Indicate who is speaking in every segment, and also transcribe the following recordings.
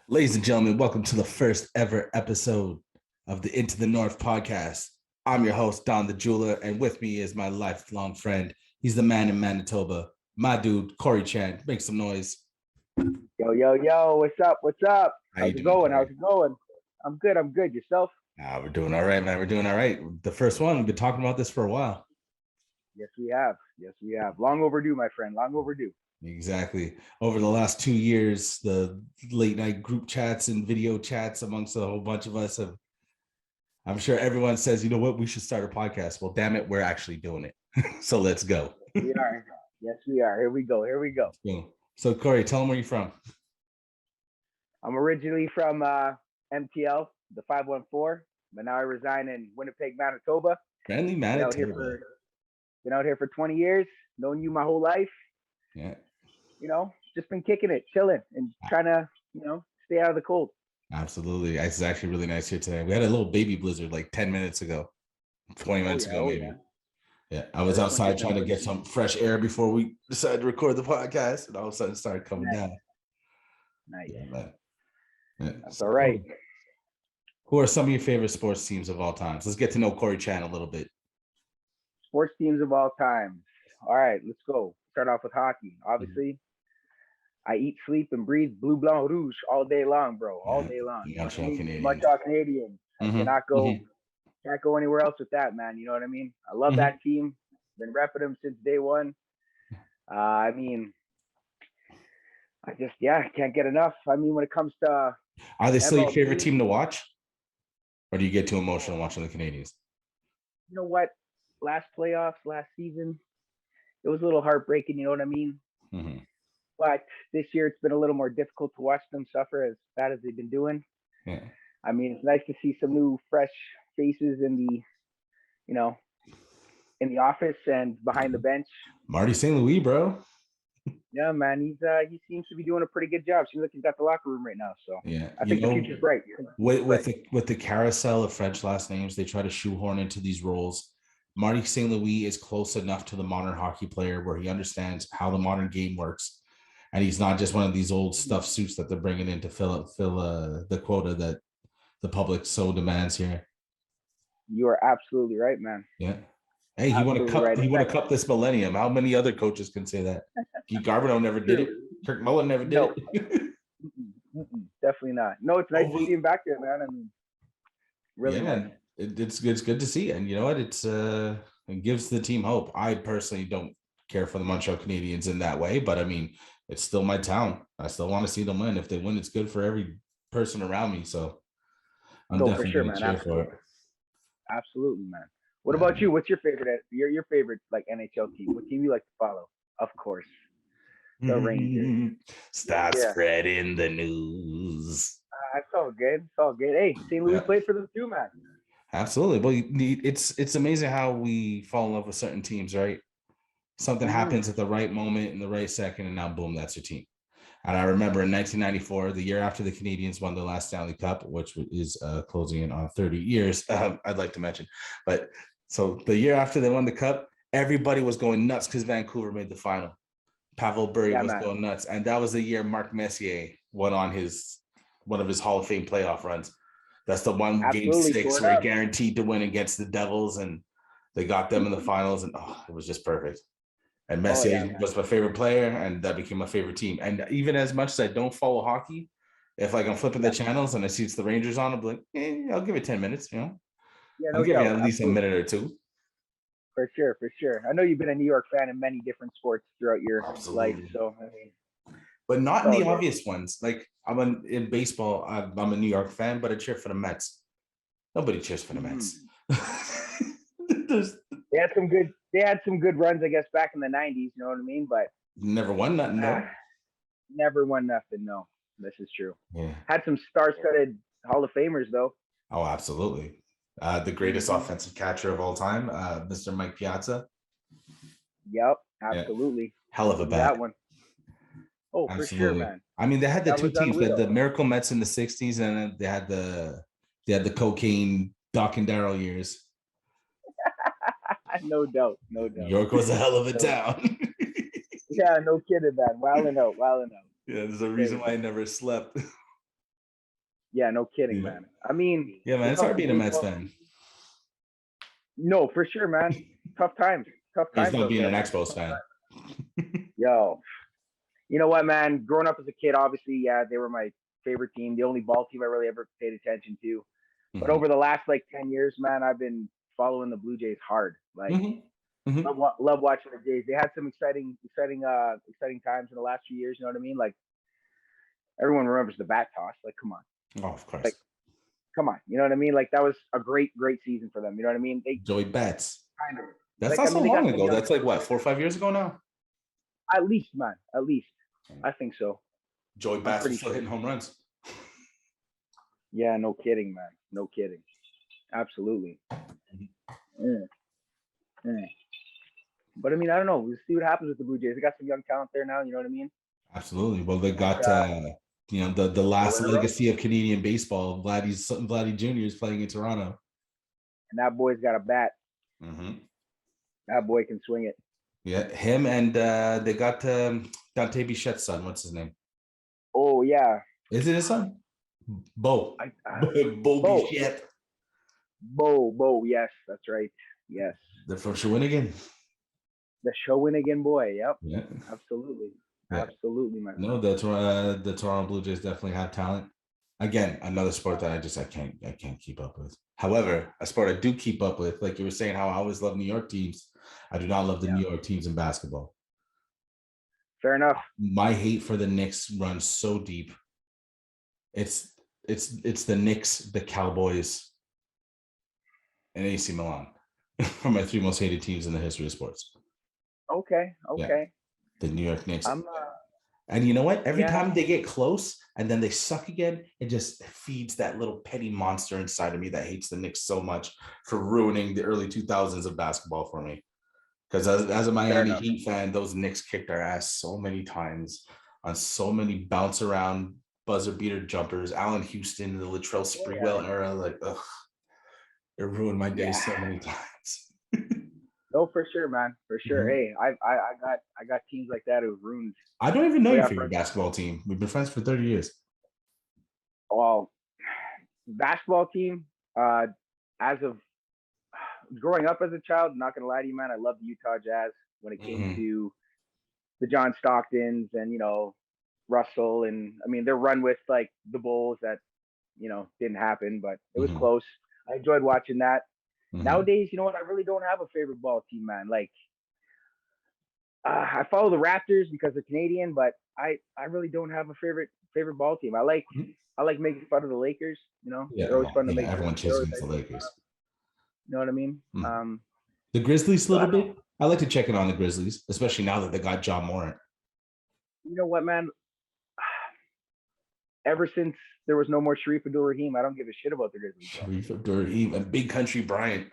Speaker 1: Ladies and gentlemen, welcome to the first ever episode of the Into the North podcast. I'm your host, Don the Jewla, and with me is my lifelong friend. He's the man in Manitoba, my dude, Cory Chan. Make some noise.
Speaker 2: Yo, what's up? What's up?
Speaker 1: How
Speaker 2: How's
Speaker 1: you
Speaker 2: it
Speaker 1: doing,
Speaker 2: going?
Speaker 1: Cory?
Speaker 2: How's it going? I'm good. I'm good. Yourself?
Speaker 1: We're doing all right, man. We're doing all right. The first one, we've been talking about this for a while.
Speaker 2: Yes, we have. Yes, we have. Long overdue, my friend. Long overdue.
Speaker 1: Exactly. Over the last 2 years, the late night group chats and video chats amongst a whole bunch of us have, I'm sure everyone says, you know what, we should start a podcast. Well, damn it, we're actually doing it. So let's go.
Speaker 2: We are. Yes, we are. Here we go. Here we go.
Speaker 1: So Cory, tell them where you're from.
Speaker 2: I'm originally from MTL, the 514, but now I reside in Winnipeg, Manitoba.
Speaker 1: Friendly Manitoba.
Speaker 2: Been out here for 20 years. Known you my whole life.
Speaker 1: Yeah.
Speaker 2: You know, just been kicking it, chilling, and trying to, stay out of the cold.
Speaker 1: Absolutely. It's actually really nice here today. We had a little baby blizzard like 10 minutes ago, 20 minutes ago, maybe. Yeah. I was outside trying to get some fresh air before we decided to record the podcast, and all of a sudden it started coming down.
Speaker 2: Nice.
Speaker 1: Yeah.
Speaker 2: That's all right.
Speaker 1: Who are some of your favorite sports teams of all time? So let's get to know Cory Chan a little bit.
Speaker 2: Sports teams of all time. All right, let's go. Start off with hockey. Obviously, I eat, sleep, and breathe blue, blanc, rouge all day long, bro. All day long.
Speaker 1: Montreal Canadiens.
Speaker 2: Montreal Canadiens. I cannot go. Can't go anywhere else with that, man. You know what I mean? I love that team. Been repping them since day one. I can't get enough. I mean, when it comes to
Speaker 1: are they still your favorite team to watch, or do you get too emotional watching the Canadiens?
Speaker 2: You know what? Last season, it was a little heartbreaking. You know what I mean?
Speaker 1: Mm-hmm.
Speaker 2: But this year, it's been a little more difficult to watch them suffer as bad as they've been doing.
Speaker 1: Yeah.
Speaker 2: I mean, it's nice to see some new, fresh faces in the office and behind the bench.
Speaker 1: Marty St. Louis, bro.
Speaker 2: Yeah, man, he seems to be doing a pretty good job. Seems like he's got the locker room right now. So
Speaker 1: yeah,
Speaker 2: I think the future's bright.
Speaker 1: With the carousel of French last names, they try to shoehorn into these roles. Marty St. Louis is close enough to the modern hockey player where he understands how the modern game works. And he's not just one of these old stuffed suits that they're bringing in to fill the quota that the public so demands here.
Speaker 2: You are absolutely right, man.
Speaker 1: Yeah. Hey, he won a cup. Right. He won a cup this millennium. How many other coaches can say that? Guy Garvin never did it. Kirk Mullen never did it.
Speaker 2: Definitely not. No, it's nice to see him back there, man. I mean, really,
Speaker 1: man. It's good to see, and you know what? It gives the team hope. I personally don't care for the Montreal Canadiens in that way, but I mean, it's still my town. I still want to see them win. If they win, it's good for every person around me. So I'm definitely going to cheer for it.
Speaker 2: Absolutely, man. What about you? What's your favorite? Your favorite like NHL team? What team you like to follow? Of course, the Rangers.
Speaker 1: Stop spreading the news.
Speaker 2: It's all good. It's all good. Hey, St. Louis played for them too, man.
Speaker 1: Absolutely. Well, it's amazing how we fall in love with certain teams, right? Something happens at the right moment in the right second, and now boom, that's your team. And I remember in 1994, the year after the Canadiens won the last Stanley Cup, which is closing in on 30 years, I'd like to mention. But so the year after they won the Cup, everybody was going nuts because Vancouver made the final. Pavel Bure was going nuts. And that was the year Mark Messier went on one of his Hall of Fame playoff runs. That's the one Game 6 where he guaranteed to win against the Devils, and they got them in the finals, and it was just perfect. And Messier was my favorite player, and that became my favorite team. And even as much as I don't follow hockey, if like I'm flipping the channels and I see it's the Rangers on, I'm like, I'll give it 10 minutes, you know?
Speaker 2: Yeah,
Speaker 1: I'll give it at least a minute or two.
Speaker 2: For sure. I know you've been a New York fan in many different sports throughout your life, so I mean,
Speaker 1: but not in the obvious ones. Like in baseball, I'm a New York fan, but I cheer for the Mets. Nobody cheers for the Mets.
Speaker 2: They had some good runs, I guess, back in the 90s, you know what I mean? But
Speaker 1: never won nothing, no.
Speaker 2: Never won nothing, no. This is true.
Speaker 1: Yeah.
Speaker 2: Had some star-studded Hall of Famers, though.
Speaker 1: Oh, absolutely. The greatest offensive catcher of all time, Mr. Mike Piazza.
Speaker 2: Yep, absolutely.
Speaker 1: Yeah. Hell of a bat.
Speaker 2: That one. Oh, absolutely. For sure, man.
Speaker 1: I mean, they had the two teams, the Miracle Mets in the 60s, and then they had the cocaine Doc and Darryl years.
Speaker 2: No doubt.
Speaker 1: New York was a hell of a town.
Speaker 2: Yeah, no kidding, man. Wilding out.
Speaker 1: Yeah, there's a reason why I never slept.
Speaker 2: Yeah, no kidding,
Speaker 1: Yeah,
Speaker 2: man. I mean,
Speaker 1: yeah, man.
Speaker 2: it
Speaker 1: It's
Speaker 2: comes
Speaker 1: hard
Speaker 2: to
Speaker 1: being a Mets
Speaker 2: baseball
Speaker 1: fan.
Speaker 2: season. No, for sure, man. Tough times. Tough
Speaker 1: It's
Speaker 2: times
Speaker 1: not
Speaker 2: out
Speaker 1: being
Speaker 2: there,
Speaker 1: an
Speaker 2: man.
Speaker 1: Expos fan.
Speaker 2: Yo, you know what, man? Growing up as a kid, obviously, yeah, they were my favorite team. The only ball team I really ever paid attention to. But
Speaker 1: Hmm.
Speaker 2: over the last like 10 years, man, I've been following the Blue Jays hard. Like,
Speaker 1: Hmm. Hmm.
Speaker 2: love watching the Jays. They had some exciting times in the last few years. You know what I mean? Like, everyone remembers the bat toss. Like, come on,
Speaker 1: Oh, of
Speaker 2: like,
Speaker 1: course.
Speaker 2: come on. You know what I mean? Like, that was a great season for them. You know what I mean? They
Speaker 1: Joey Bats.
Speaker 2: kind of
Speaker 1: That's
Speaker 2: like,
Speaker 1: not
Speaker 2: I mean,
Speaker 1: so
Speaker 2: they got
Speaker 1: long
Speaker 2: some
Speaker 1: ago.
Speaker 2: young,
Speaker 1: That's like what, 4 or 5 years ago now.
Speaker 2: at least, man, at least. I think so.
Speaker 1: Joey
Speaker 2: I'm
Speaker 1: Bats was
Speaker 2: pretty
Speaker 1: still
Speaker 2: sure.
Speaker 1: hitting home runs.
Speaker 2: Yeah, no kidding, man. No kidding. Absolutely. Yeah. Yeah. But I mean, I don't know. We'll see what happens with the Blue Jays. They got some young talent there now. You know what I mean?
Speaker 1: Absolutely. Well, they
Speaker 2: And,
Speaker 1: got the last
Speaker 2: Valero,
Speaker 1: legacy of Canadian baseball. Vladdy Jr. is playing in Toronto.
Speaker 2: and that boy's got a bat.
Speaker 1: Mm-hmm.
Speaker 2: That boy can swing it.
Speaker 1: Yeah, him and they got Dante Bichette's son. What's his name?
Speaker 2: Oh yeah,
Speaker 1: Is it his son? Bo. Bo
Speaker 2: Bo,
Speaker 1: Bichette.
Speaker 2: Bo. Yes, that's right. Yes,
Speaker 1: They're from Shawinigan.
Speaker 2: the Shawinigan boy. Yep,
Speaker 1: Yeah.
Speaker 2: absolutely,
Speaker 1: Yeah.
Speaker 2: absolutely, my
Speaker 1: No,
Speaker 2: friend.
Speaker 1: the Toronto Blue Jays definitely have talent. Again, another sport that I can't keep up with. However, a sport I do keep up with, like you were saying, how I always love New York teams. I do not love the
Speaker 2: Yeah,
Speaker 1: New York teams in basketball.
Speaker 2: fair enough.
Speaker 1: My hate for the Knicks runs so deep. It's it's the Knicks, the Cowboys, and AC Milan are my three most hated teams in the history of sports.
Speaker 2: Okay,
Speaker 1: Yeah,
Speaker 2: okay.
Speaker 1: the New York Knicks.
Speaker 2: I'm
Speaker 1: And you know what? Every
Speaker 2: yeah,
Speaker 1: time they get close and then they suck again, it just feeds that little petty monster inside of me that hates the Knicks so much for ruining the early 2000s of basketball for me. Because as a
Speaker 2: fair
Speaker 1: Miami
Speaker 2: enough.
Speaker 1: Heat fan, those Knicks kicked our ass so many times on so many bounce around buzzer beater jumpers. Allen Houston, the Latrell
Speaker 2: Oh yeah,
Speaker 1: Sprewell era, like, ugh, it ruined my day
Speaker 2: yeah.
Speaker 1: so many times.
Speaker 2: No, for sure, man, for sure.
Speaker 1: Mhm.
Speaker 2: Hey, I got teams like that who ruined
Speaker 1: I don't even know your
Speaker 2: playoff
Speaker 1: favorite
Speaker 2: runs.
Speaker 1: basketball team. We've been friends for 30 years.
Speaker 2: Well, basketball team. As of growing up as a child, not gonna lie to you, man, I loved the Utah Jazz when it came
Speaker 1: Mm-hmm.
Speaker 2: to the John Stocktons and Russell, and I mean their run with like the Bulls that didn't happen, but it was
Speaker 1: Mm-hmm.
Speaker 2: close. I enjoyed watching that.
Speaker 1: Mm-hmm.
Speaker 2: Nowadays, you know what? I really don't have a favorite ball team, man. Like I follow the Raptors because they're Canadian, but I really don't have a favorite ball team. I like making fun of the Lakers.
Speaker 1: Yeah,
Speaker 2: They're always
Speaker 1: well,
Speaker 2: fun to
Speaker 1: yeah,
Speaker 2: make.
Speaker 1: everyone
Speaker 2: They're
Speaker 1: cheers
Speaker 2: always
Speaker 1: against the
Speaker 2: like,
Speaker 1: Lakers.
Speaker 2: you know what I mean?
Speaker 1: Mm. The Grizzlies a
Speaker 2: So I
Speaker 1: little
Speaker 2: don't know.
Speaker 1: bit. I like to check in on the Grizzlies, especially now that they got John Morant.
Speaker 2: You know what, man? Ever since there was no more Sharif Abdul-Rahim, I don't give a shit about the Grizzlies, bro.
Speaker 1: Sharif Abdul-Rahim and Big Country Bryant.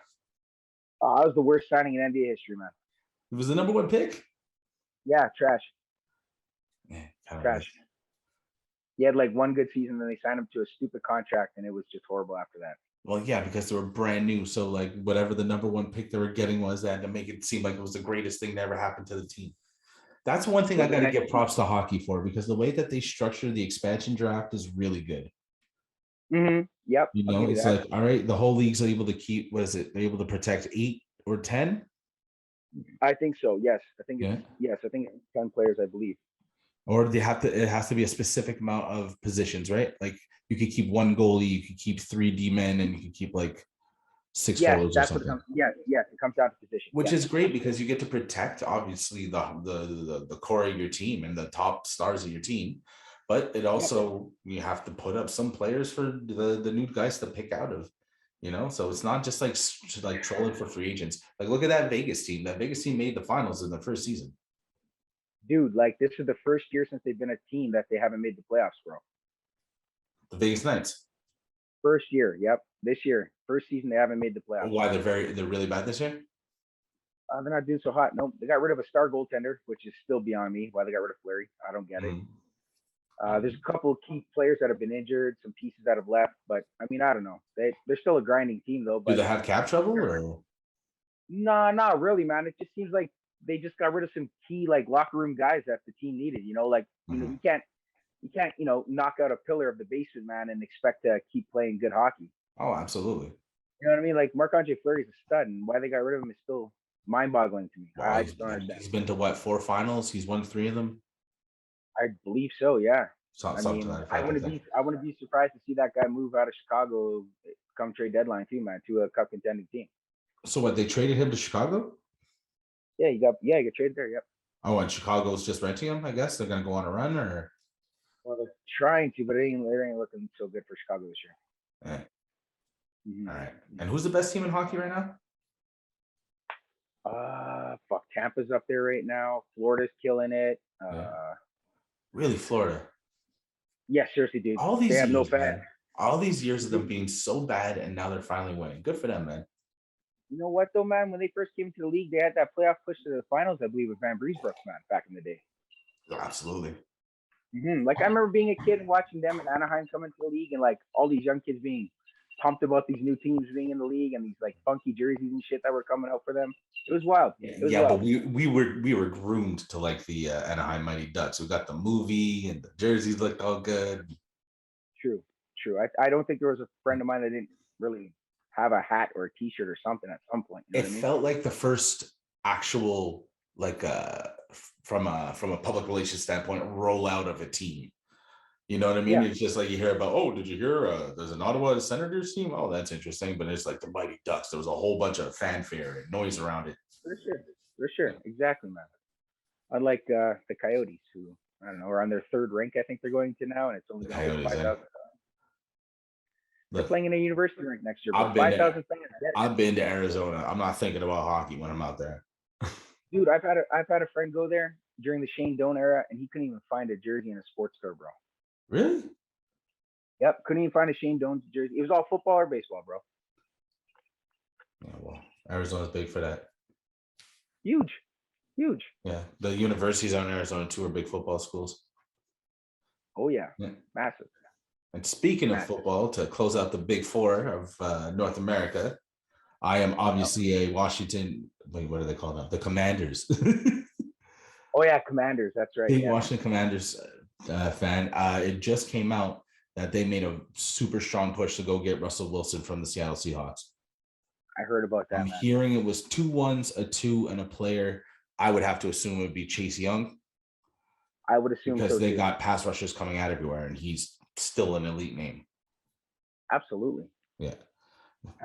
Speaker 2: I was the worst signing in NBA history, man.
Speaker 1: It was the number one pick.
Speaker 2: Yeah, trash.
Speaker 1: Yeah, kind of
Speaker 2: Trash.
Speaker 1: was.
Speaker 2: He had like one good season, then they signed him to a stupid contract, and it was just horrible after that.
Speaker 1: Well, yeah, because they were brand new. So, like, whatever the number one pick they were getting was, they had to make it seem like it was the greatest thing that ever happened to the team. That's one thing I
Speaker 2: Was it
Speaker 1: got to
Speaker 2: nice?
Speaker 1: give props to hockey for, because the way that they structure the expansion draft is really good.
Speaker 2: Yep,
Speaker 1: You
Speaker 2: I'll
Speaker 1: know,
Speaker 2: give you
Speaker 1: it's
Speaker 2: that.
Speaker 1: like, all right, the whole league's able to keep, what is it? They're able to protect 8 or 10.
Speaker 2: I think so. Yes,
Speaker 1: Yeah.
Speaker 2: I think it's 10 players, I believe.
Speaker 1: Or they have to, it has to be a specific amount of positions, right? Like you could keep one goalie, you could keep 3 D men, and you could keep like 6
Speaker 2: Yes,
Speaker 1: forwards or
Speaker 2: that's what it
Speaker 1: something.
Speaker 2: comes. Yes, it comes down to position.
Speaker 1: Which
Speaker 2: Yes.
Speaker 1: is great because you get to protect obviously the core of your team and the top stars of your team, but it
Speaker 2: Yep.
Speaker 1: also, you have to put up some players for the new guys to pick out of, so it's not just like trolling for free agents. Like, look at that Vegas team. That Vegas team made the finals in the first season.
Speaker 2: Dude, like this is the first year since they've been a team that they haven't made the playoffs, bro.
Speaker 1: The Vegas Knights.
Speaker 2: First year, yep. This year, first season they haven't made the playoffs.
Speaker 1: Why? They're really bad this year.
Speaker 2: They're not doing so hot. No, they got rid of a star goaltender, which is still beyond me. Why they got rid of Fleury, I don't get it. There's a couple of key players that have been injured, some pieces that have left, but I mean, I don't know. They're still a grinding team though.
Speaker 1: Do
Speaker 2: But
Speaker 1: they have cap trouble or?
Speaker 2: nah, not really, man. It just seems like they just got rid of some key like locker room guys that the team needed. You you can't, knock out a pillar of the basement, man, and expect to keep playing good hockey.
Speaker 1: Oh, absolutely.
Speaker 2: You know what I mean? Like Marc-Andre Fleury's a stud, and why they got rid of him is still mind-boggling to me.
Speaker 1: Well,
Speaker 2: I just don't understand.
Speaker 1: he's been to what, 4 finals? He's won 3 of them.
Speaker 2: I believe so. Yeah.
Speaker 1: Something to that effect,
Speaker 2: I wouldn't be surprised to see that guy move out of Chicago come trade deadline too, man, to a cup contending team.
Speaker 1: So what, they traded him to Chicago?
Speaker 2: Yeah, you got traded there. Yep.
Speaker 1: Oh, and Chicago's just renting him. I guess they're gonna go on a run, or
Speaker 2: Well, they're trying to, but it ain't looking so good for Chicago this year.
Speaker 1: Mm-hmm. All right. And who's the best team in hockey right now?
Speaker 2: Tampa's up there right now. Florida's killing it.
Speaker 1: Really, Florida?
Speaker 2: Yeah, seriously, dude.
Speaker 1: All these
Speaker 2: they have
Speaker 1: years,
Speaker 2: no fan.
Speaker 1: All these years of them being so bad, and now they're finally winning. Good for them, man.
Speaker 2: You know what, though, man? When they first came to the league, they had that playoff push to the finals, I believe, with Van Breesbroek, man, back in the day.
Speaker 1: Absolutely.
Speaker 2: Like, I remember being a kid and watching them in Anaheim come into the league, and like all these young kids being pumped about these new teams being in the league and these like funky jerseys and shit that were coming out for them. It was wild.
Speaker 1: But we were groomed to like the Anaheim Mighty Ducks. We got the movie and the jerseys looked all good.
Speaker 2: True. I don't think there was a friend of mine that didn't really have a hat or a T-shirt or something at some point.
Speaker 1: You know what I mean? Felt like the first actual from a public relations standpoint rollout of a team. You know what I mean? Yeah. It's just like you hear about, oh, did you hear there's an Ottawa Senators team? Oh, that's interesting. But it's like the Mighty Ducks. There was a whole bunch of fanfare and noise around it.
Speaker 2: For sure. Exactly, man. Unlike the Coyotes, who, I don't know, are on their 3rd rink, I think they're going to now, and it's only going to be 5,000. They're playing in a university rink next year. 5,000 fans.
Speaker 1: I've been to Arizona. I'm not thinking about hockey when I'm out there.
Speaker 2: Dude, I've had a friend go there during the Shane Doan era, and he couldn't even find a jersey in a sports store, bro.
Speaker 1: Really?
Speaker 2: Yep, couldn't even find a Shane Doan jersey. It was all football or baseball, bro.
Speaker 1: Yeah, well, Arizona's big for that.
Speaker 2: Huge.
Speaker 1: Yeah, the universities out in Arizona too are big football schools.
Speaker 2: Oh yeah. Massive.
Speaker 1: And speaking of football, to close out the Big Four of North America, I am obviously a Washington. Wait, what are they called now? The Commanders.
Speaker 2: Oh yeah, Commanders. That's right.
Speaker 1: Big Washington Commanders fan. It just came out that they made a super strong push to go get Russell Wilson from the Seattle Seahawks.
Speaker 2: I heard about that.
Speaker 1: I'm hearing it was 2 ones, a 2, and a player. I would have to assume it would be Chase Young.
Speaker 2: I would assume
Speaker 1: because they got pass rushers coming out everywhere, and he's still an elite name.
Speaker 2: Absolutely.
Speaker 1: Yeah.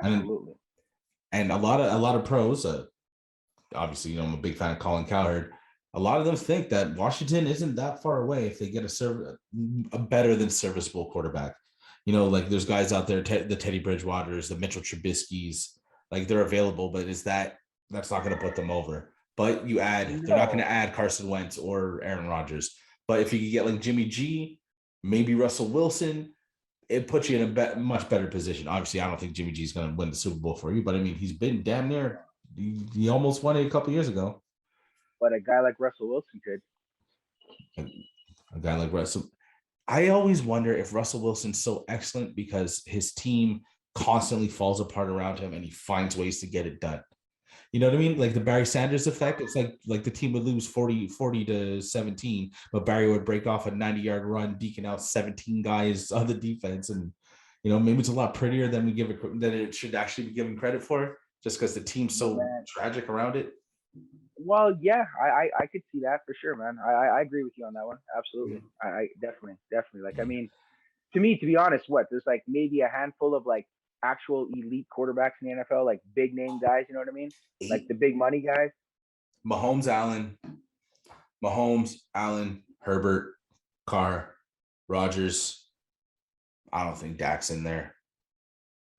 Speaker 2: Absolutely.
Speaker 1: And a lot of pros. Obviously, I'm a big fan of Colin Cowherd. A lot of them think that Washington isn't that far away if they get a better than serviceable quarterback. Like there's guys out there, the Teddy Bridgewaters, the Mitchell Trubiskys, like they're available, but that's not going to put them over. But they're not going to add Carson Wentz or Aaron Rodgers. But if you could get like Jimmy G, maybe Russell Wilson, it puts you in a much better position. Obviously, I don't think Jimmy G is going to win the Super Bowl for you, but I mean, he's been damn near. He almost won it a couple years ago.
Speaker 2: But a guy like Russell Wilson could.
Speaker 1: A guy like Russell. I always wonder if Russell Wilson's so excellent because his team constantly falls apart around him and he finds ways to get it done. You know what I mean? Like the Barry Sanders effect. It's like the team would lose 40-17, but Barry would break off a 90-yard run, deacon out 17 guys on the defense. And, maybe it's a lot prettier than it should actually be given credit for, just because the team's so tragic around it.
Speaker 2: Well, yeah, I could see that for sure, man. I agree with you on that one. Absolutely. I definitely. Like, I mean, to me, to be honest, there's like maybe a handful of like actual elite quarterbacks in the NFL, like big name guys, you know what I mean? Like the big money guys.
Speaker 1: Mahomes, Allen, Herbert, Carr, Rodgers. I don't think Dak's in there.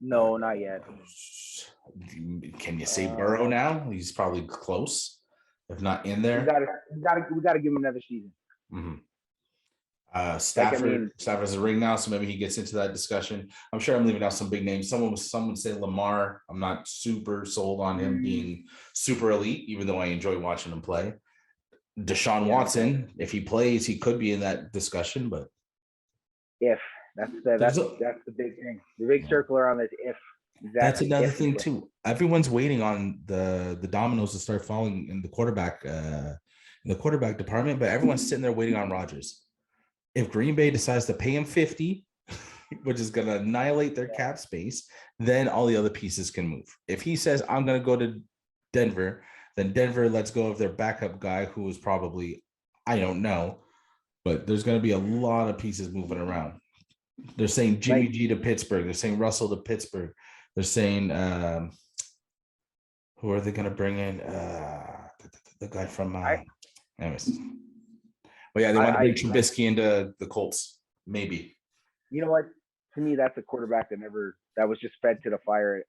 Speaker 2: No, not yet.
Speaker 1: Can you say Burrow now? He's probably close, if not in there.
Speaker 2: We gotta give him another season.
Speaker 1: Mm-hmm. Stafford's a ring now, so maybe he gets into that discussion. I'm sure I'm leaving out some big names. Someone would say Lamar. I'm not super sold on him being super elite, even though I enjoy watching him play. Deshaun Watson, if he plays, he could be in that discussion, but
Speaker 2: that's the big thing. The big circle around this if. Exactly.
Speaker 1: That's another thing too. Everyone's waiting on the dominoes to start falling in the quarterback department, but everyone's sitting there waiting on Rodgers. If Green Bay decides to pay him 50, which is going to annihilate their cap space, then all the other pieces can move. If he says, I'm going to go to Denver, then Denver lets go of their backup guy who is probably, I don't know, but there's going to be a lot of pieces moving around. They're saying Jimmy G to Pittsburgh. They're saying Russell to Pittsburgh. They're saying, who are they going to bring in? The guy from, anyways. But yeah, they want to bring Trubisky into the Colts, maybe.
Speaker 2: You know what? To me, that's a quarterback that was just fed to the fire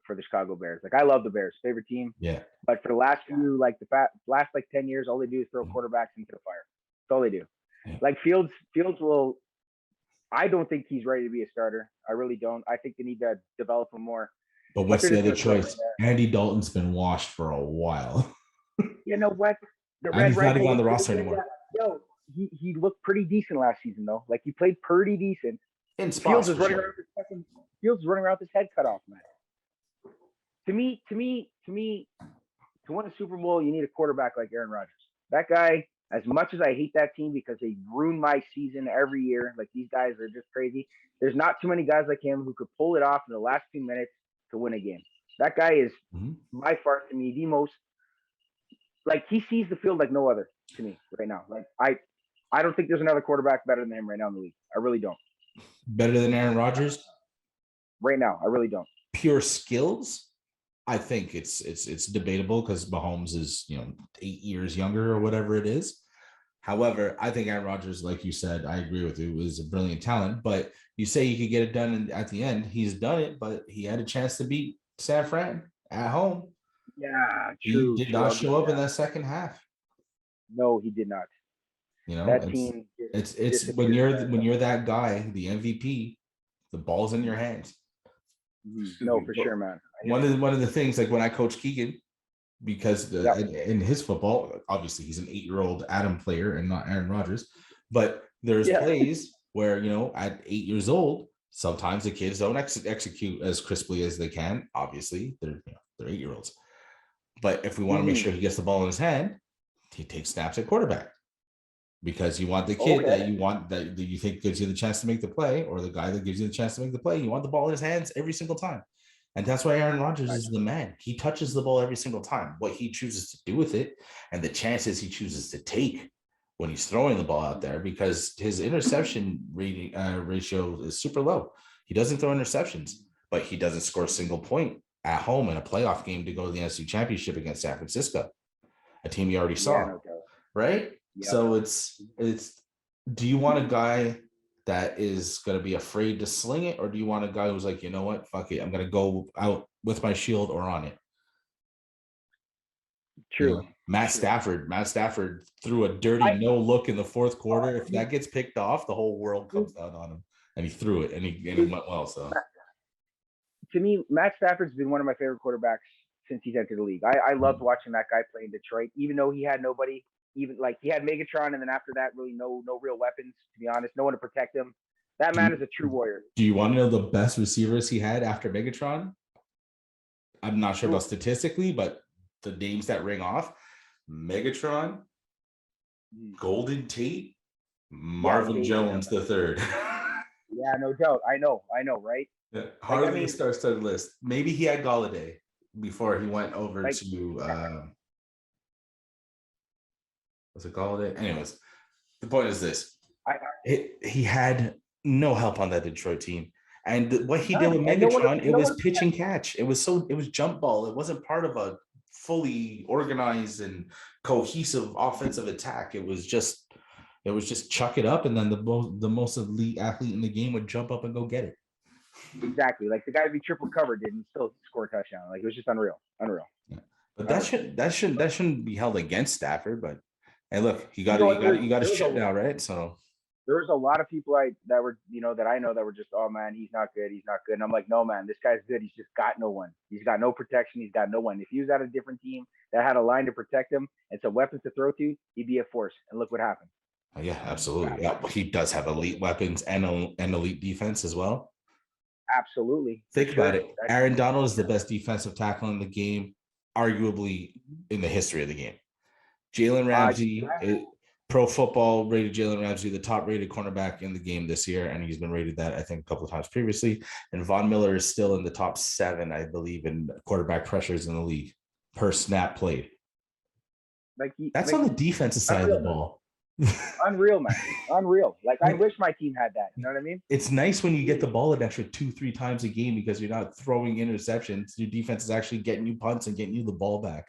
Speaker 2: for the Chicago Bears. Like, I love the Bears, favorite team.
Speaker 1: Yeah.
Speaker 2: But for the last few, last 10 years, all they do is throw quarterbacks into the fire. That's all they do.
Speaker 1: Yeah.
Speaker 2: Like Fields will. I don't think he's ready to be a starter. I really don't. I think they need to develop him more.
Speaker 1: But what's the other choice? Andy Dalton's been washed for a while.
Speaker 2: You know what?
Speaker 1: And he's not even on the roster anymore.
Speaker 2: Yo, he looked pretty decent last season though. Like, he played pretty decent.
Speaker 1: And
Speaker 2: Fields is running around with his head cut off, man. To me, to win a Super Bowl, you need a quarterback like Aaron Rodgers. That guy, as much as I hate that team because they ruin my season every year, like, these guys are just crazy. There's not too many guys like him who could pull it off in the last 2 minutes to win a game. That guy is by far, to me, the most, like, he sees the field like no other to me right now. Like, I don't think there's another quarterback better than him right now in the league. I really don't.
Speaker 1: Better than Aaron Rodgers?
Speaker 2: Right now, I really don't.
Speaker 1: Pure skills? I think it's debatable because Mahomes is 8 years younger or whatever it is. However, I think Aaron Rodgers, like you said, I agree with you, is a brilliant talent. But you say he could get it done at the end. He's done it, but he had a chance to beat San Fran at home.
Speaker 2: Yeah, true.
Speaker 1: He did not show up in that second half.
Speaker 2: No, he did not. That team.
Speaker 1: It's when you're that guy, the MVP, the ball's in your hands.
Speaker 2: No, for sure, man.
Speaker 1: One of the things, like when I coach Keegan, because in his football, obviously he's an 8-year-old Adam player and not Aaron Rodgers, but there's plays where at 8 years old, sometimes the kids don't execute as crisply as they can. Obviously, they're 8-year-olds. But if we want to make sure he gets the ball in his hand, he takes snaps at quarterback. Because you want the kid that you think gives you the chance to make the play, or the guy that gives you the chance to make the play. You want the ball in his hands every single time. And that's why Aaron Rodgers is the man. He touches the ball every single time. What he chooses to do with it and the chances he chooses to take when he's throwing the ball out there, because his interception ratio is super low. He doesn't throw interceptions, but he doesn't score a single point at home in a playoff game to go to the NFC Championship against San Francisco, a team you already saw, right? Yep. So it's do you want a guy that is going to be afraid to sling it, or do you want a guy who's like, you know what, fuck it, I'm going to go out with my shield or on it?
Speaker 2: True.
Speaker 1: Matt Stafford threw a dirty no look in the fourth quarter. If that gets picked off, the whole world comes down on him, and he threw it and he went well. So
Speaker 2: to me, Matt Stafford's been one of my favorite quarterbacks since he's entered the league. I loved watching that guy play in Detroit, even though he had nobody. Even like he had Megatron, and then after that, really no real weapons, to be honest, no one to protect him. That man is a true warrior.
Speaker 1: Do you want to know the best receivers he had after Megatron? I'm not sure about statistically, but the names that ring off: Megatron, Golden Tate, Marvin Jones III.
Speaker 2: Yeah, no doubt. I know, right?
Speaker 1: Yeah, hardly a star-studded list. Maybe he had Galladay before he went over to. Was it Galladay? Anyways, the point is this: he had no help on that Detroit team, and what he did with Megatron, it was pitch and catch. It was jump ball. It wasn't part of a fully organized and cohesive offensive attack. It was just chuck it up, and then the most elite athlete in the game would jump up and go get it.
Speaker 2: Exactly, like the guy would be triple covered and still score a touchdown. Like, it was just unreal. Yeah.
Speaker 1: But that shouldn't be held against Stafford, but. Hey, look, you got a shit now, right? So
Speaker 2: there was a lot of people that I know that were just, oh man, he's not good. And I'm like, no man, this guy's good. He's just got no one. He's got no protection. He's got no one. If he was at a different team that had a line to protect him and some weapons to throw to, he'd be a force. And look what happened.
Speaker 1: Yeah, absolutely. Yeah, he does have elite weapons and elite defense as well.
Speaker 2: Absolutely.
Speaker 1: Think about it. Aaron Donald is the best defensive tackle in the game, arguably in the history of the game. Jalen Ramsey Pro Football rated Jalen Ramsey the top rated cornerback in the game this year, and he's been rated that, I think, a couple of times previously. And Von Miller is still in the top 7, I believe, in quarterback pressures in the league per snap played. That's on the defensive side of the ball.
Speaker 2: Unreal, man. Unreal. Like, I wish my team had that. You know what I mean?
Speaker 1: It's nice when you get the ball an extra 2-3 times a game because you're not throwing interceptions. Your defense is actually getting you punts and getting you the ball back.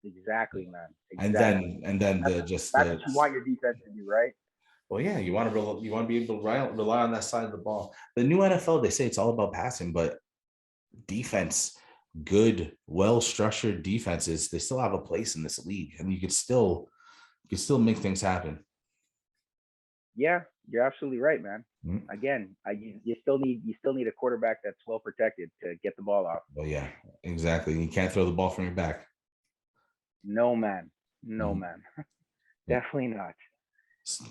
Speaker 2: Exactly, man. Exactly.
Speaker 1: And then
Speaker 2: that's what you want your defense to do, right?
Speaker 1: Well, yeah, you want to be able to rely on that side of the ball. The new NFL, they say it's all about passing, but defense, good, well-structured defenses, they still have a place in this league, and you can still make things happen.
Speaker 2: Yeah, you're absolutely right, man. Mm-hmm. Again, you still need a quarterback that's well protected to get the ball off.
Speaker 1: Well, yeah, exactly. You can't throw the ball from your back.
Speaker 2: No, man. No, man. Definitely not.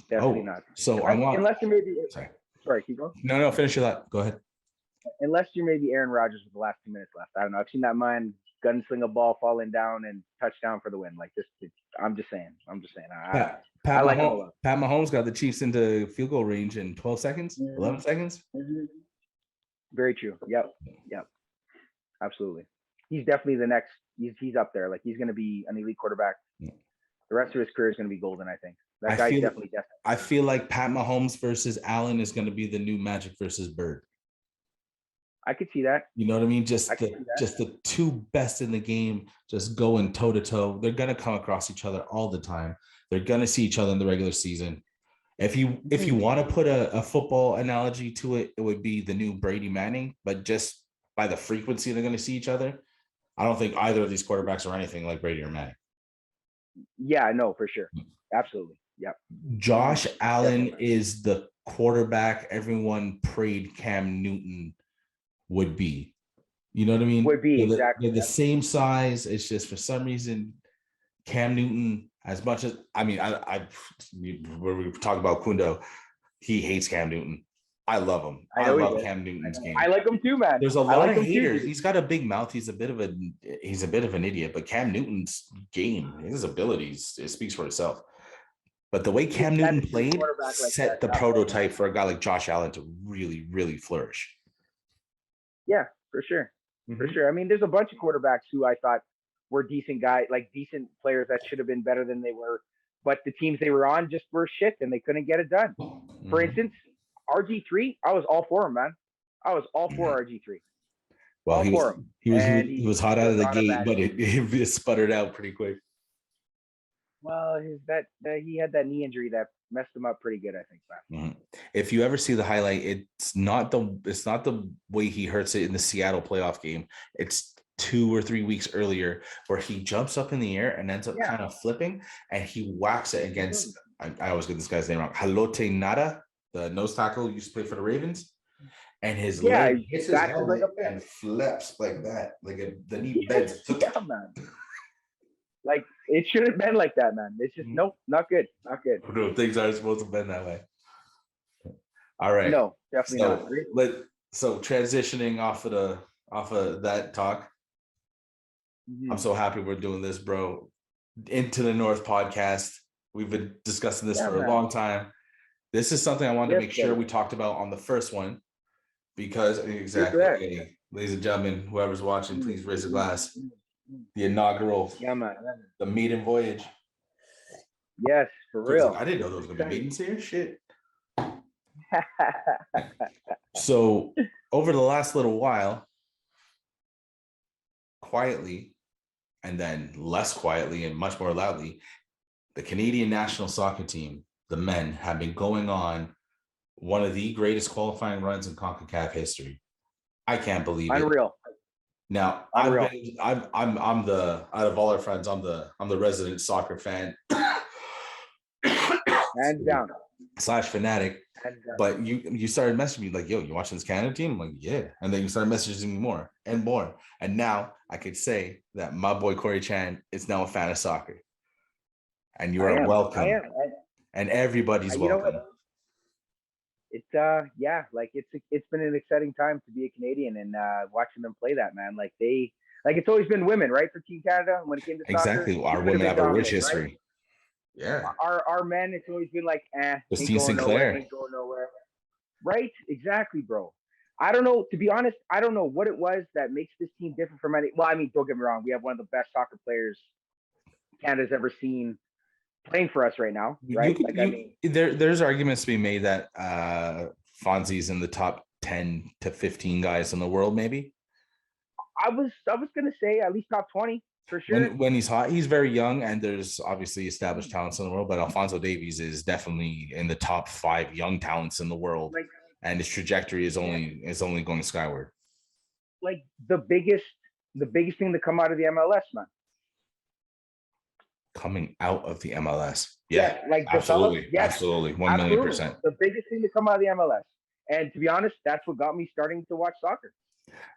Speaker 2: Definitely not.
Speaker 1: So
Speaker 2: unless you're maybe sorry, keep going.
Speaker 1: No, finish your thought. Go ahead.
Speaker 2: Unless you're maybe Aaron Rodgers with the last 2 minutes left. I don't know. I've seen that man gunsling a ball, falling down, and touchdown for the win. Like this, I'm just saying. Pat
Speaker 1: Mahomes got the Chiefs into field goal range in 12 seconds, 11 seconds.
Speaker 2: Very true. Yep. Absolutely. He's definitely the next. He's up there. Like, he's going to be an elite quarterback. The rest of his career is going to be golden, I think. That guy's definitely.
Speaker 1: I feel like Pat Mahomes versus Allen is going to be the new Magic versus Bird.
Speaker 2: I could see that.
Speaker 1: You know what I mean? Just the two best in the game, just going toe to toe. They're going to come across each other all the time. They're going to see each other in the regular season. If you want to put a football analogy to it, it would be the new Brady Manning, but just by the frequency they're going to see each other. I don't think either of these quarterbacks are anything like Brady or Manning.
Speaker 2: Yeah, no, for sure. Absolutely. Yep.
Speaker 1: Josh Allen is the quarterback everyone prayed Cam Newton would be. You know what I mean?
Speaker 2: Would be, exactly.
Speaker 1: They're the same size. It's just for some reason, Cam Newton, as much as, I mean, when we talk about Kundo, he hates Cam Newton. I love him. I love Cam Newton's game.
Speaker 2: I like him too, man.
Speaker 1: There's a lot of haters. He's got a big mouth. He's a bit of an idiot, but Cam Newton's game, his abilities, it speaks for itself. But the way Cam Newton played set the prototype for a guy like Josh Allen to really, really flourish.
Speaker 2: Yeah, for sure. Mm-hmm. For sure. I mean, there's a bunch of quarterbacks who I thought were decent guys, like decent players that should have been better than they were, but the teams they were on just were shit and they couldn't get it done. Mm-hmm. For instance, RG3, I was all for him, man. I was all for RG3.
Speaker 1: Well, he was hot out of the gate, but it sputtered out pretty quick.
Speaker 2: Well, he had that knee injury that messed him up pretty good, I think.
Speaker 1: Mm-hmm. If you ever see the highlight, it's not the way he hurts it in the Seattle playoff game. It's 2 or 3 weeks earlier where he jumps up in the air and ends up kind of flipping, and he whacks it against. I always get this guy's name wrong. Halote Nada, the nose tackle, used to play for the Ravens, and his leg hits his helmet and flips like that, like the knee bends.
Speaker 2: Yeah, man. Like, it should have been like that, man. It's just nope, not good.
Speaker 1: No, things aren't supposed to bend that way. All right.
Speaker 2: No, definitely not.
Speaker 1: So transitioning off of that talk, I'm so happy we're doing this, bro. Into the North podcast. We've been discussing this for a long time. This is something I wanted to make sure we talked about on the first one, because exactly, ladies and gentlemen, whoever's watching, please raise a glass. The inaugural, the maiden voyage.
Speaker 2: Yes, for real.
Speaker 1: I didn't know there was going to be maidens here. Shit. So over the last little while, quietly, and then less quietly and much more loudly, the Canadian national soccer team, the men, have been going on one of the greatest qualifying runs in CONCACAF history. I can't believe it.
Speaker 2: Unreal.
Speaker 1: Now, I'm the, out of all our friends, I'm the resident soccer fan.
Speaker 2: Hands down.
Speaker 1: / fanatic. But you started messaging me like, yo, you watching this Canada team? I'm like, yeah. And then you started messaging me more and more. And now I could say that my boy Cory Chan is now a fan of soccer. And you are welcome. And everybody's welcome.
Speaker 2: It's it's been an exciting time to be a Canadian and watching them play that, man. Like it's always been women, right, for Team Canada when it came to soccer.
Speaker 1: Exactly. Our women have a rich history. Yeah.
Speaker 2: Our men, it's always been like, ain't
Speaker 1: Christine
Speaker 2: going nowhere,
Speaker 1: Sinclair.
Speaker 2: ain't going nowhere. Right? Exactly, bro. I don't know. To be honest, I don't know what it was that makes this team different from any. Well, I mean, don't get me wrong. We have one of the best soccer players Canada's ever seen playing for us right now,
Speaker 1: You
Speaker 2: right?
Speaker 1: could
Speaker 2: Like, I mean,
Speaker 1: there's arguments to be made that Fonzie's in the top 10 to 15 guys in the world, maybe.
Speaker 2: I was gonna say at least top 20 for sure.
Speaker 1: When he's hot, he's very young, and there's obviously established talents in the world, but Alphonso Davies is definitely in the top 5 young talents in the world,
Speaker 2: Like,
Speaker 1: and his trajectory is only going skyward.
Speaker 2: like the biggest thing to come out of the MLS, man.
Speaker 1: Coming out of the MLS.
Speaker 2: Yeah, like
Speaker 1: absolutely.
Speaker 2: yes,
Speaker 1: Absolutely. 1,000,000%.
Speaker 2: The biggest thing to come out of the MLS. And to be honest, that's what got me starting to watch soccer.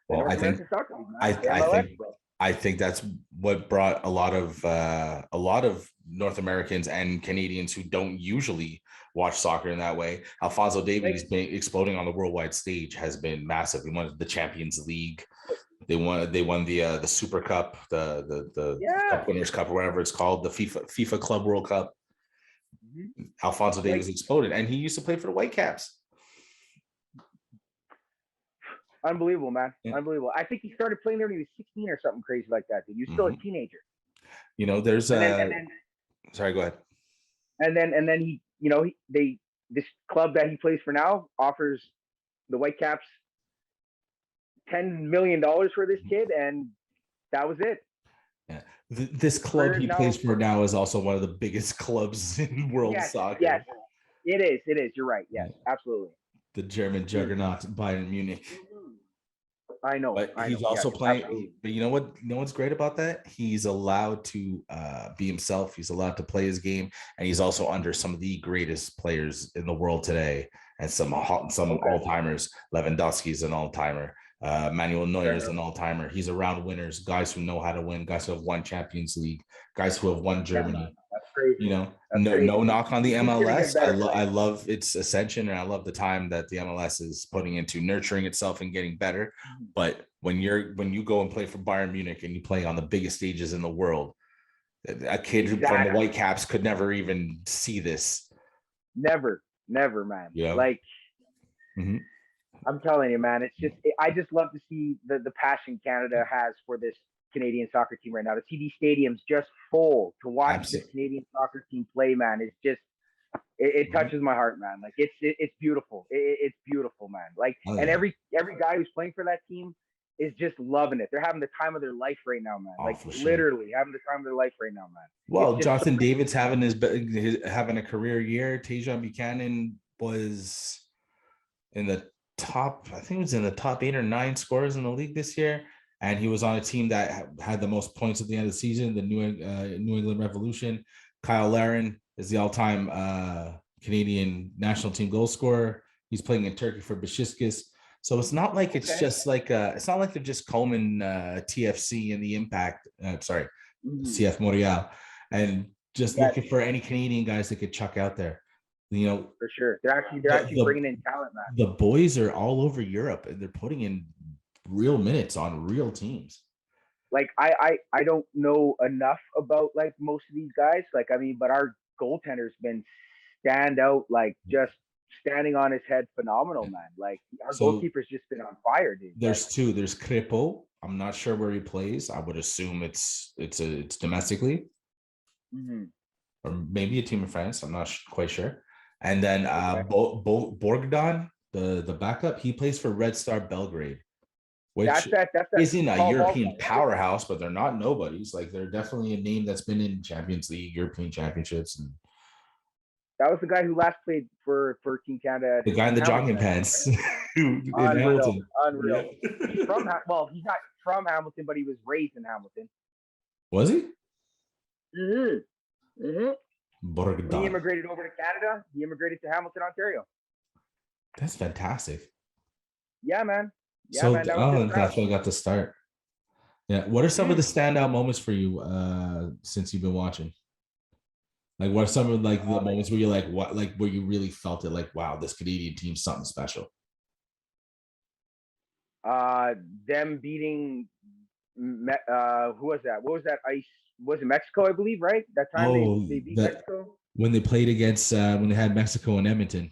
Speaker 1: Well, I think
Speaker 2: Soccer League,
Speaker 1: I
Speaker 2: MLS,
Speaker 1: think
Speaker 2: bro.
Speaker 1: I think that's what brought a lot of North Americans and Canadians who don't usually watch soccer in that way. Alphonso Davies being exploding on the worldwide stage has been massive. He won the Champions League. They won the Super Cup, the Cup Winners' Cup, or whatever it's called, the FIFA Club World Cup. Mm-hmm. Alphonso Davies exploded, and he used to play for the Whitecaps.
Speaker 2: Unbelievable, man. Yeah. Unbelievable. I think he started playing there when he was 16 or something crazy like that, dude. He was still a teenager.
Speaker 1: You know, there's sorry, go ahead.
Speaker 2: And then he, this club that he plays for now offers the Whitecaps $10 million for this kid, and that was it.
Speaker 1: Yeah. This club he plays for now is also one of the biggest clubs in world soccer.
Speaker 2: Yes, it is. It is. You're right. Yes, absolutely.
Speaker 1: The German juggernaut, Bayern Munich.
Speaker 2: I know.
Speaker 1: But he's also playing. Absolutely. But you know what? You know what's great about that? He's allowed to be himself. He's allowed to play his game, and he's also under some of the greatest players in the world today, and some all-timers. Lewandowski's an all-timer. Manuel Neuer is an all-timer. He's around winners, guys who know how to win, guys who have won Champions League, guys who have won Germany.
Speaker 2: That's crazy.
Speaker 1: You know, no knock on the MLS. I love its ascension, and I love the time that the MLS is putting into nurturing itself and getting better. But when you go and play for Bayern Munich and you play on the biggest stages in the world, a kid from the Whitecaps could never even see this.
Speaker 2: Never, man.
Speaker 1: Yeah.
Speaker 2: Like, I'm telling you, man, I just love to see the passion Canada has for this Canadian soccer team right now. To see these stadiums just full, to watch this Canadian soccer team play, man, it's just it touches my heart, man. Like it's beautiful. It's beautiful, man. Like, and every guy who's playing for that team is just loving it. They're having the time of their life right now, man. Like literally having the time of their life right now, man.
Speaker 1: Well, Jonathan David's having having a career year. Tajon Buchanan was in the top, I think it was in the top 8 or 9 scorers in the league this year. And he was on a team that had the most points at the end of the season, the New England Revolution. Kyle Larin is the all-time Canadian national team goal scorer. He's playing in Turkey for Besiktas. So it's not like it's just like it's not like they're just Coleman TFC and the Impact. CF Montreal, and just looking for any Canadian guys that could chuck out there. You know,
Speaker 2: for sure, they're actually bringing in talent, man.
Speaker 1: The boys are all over Europe, and they're putting in real minutes on real teams.
Speaker 2: Like I don't know enough about like most of these guys. Like, I mean, but our goaltender's been standout, like just standing on his head, phenomenal, man. Like our goalkeeper's just been on fire, dude.
Speaker 1: There's two. There's Crépeau. I'm not sure where he plays. I would assume it's domestically, or maybe a team in France. I'm not quite sure. And then Bogdan, the backup, he plays for Red Star Belgrade, which isn't a European powerhouse, but they're not nobodies. Like, they're definitely a name that's been in Champions League, European Championships. And
Speaker 2: that was the guy who last played for Team Canada.
Speaker 1: The guy in the jogging pants.
Speaker 2: Unreal. Yeah. He's not from Hamilton, but he was raised in Hamilton.
Speaker 1: Was he?
Speaker 2: He immigrated over to Canada. He immigrated to Hamilton, Ontario.
Speaker 1: That's fantastic.
Speaker 2: Yeah, man. Yeah,
Speaker 1: so,
Speaker 2: man.
Speaker 1: That's where I got to start. Yeah. What are some of the standout moments for you since you've been watching? Like, what are some of like the moments where you're like, what, like where you really felt it, like, wow, this Canadian team's something special?
Speaker 2: Them beating Who was that? What was that ice? Was it Mexico, I believe, right? That time
Speaker 1: Oh,
Speaker 2: they beat
Speaker 1: that
Speaker 2: Mexico?
Speaker 1: when they played against when they had Mexico and Edmonton,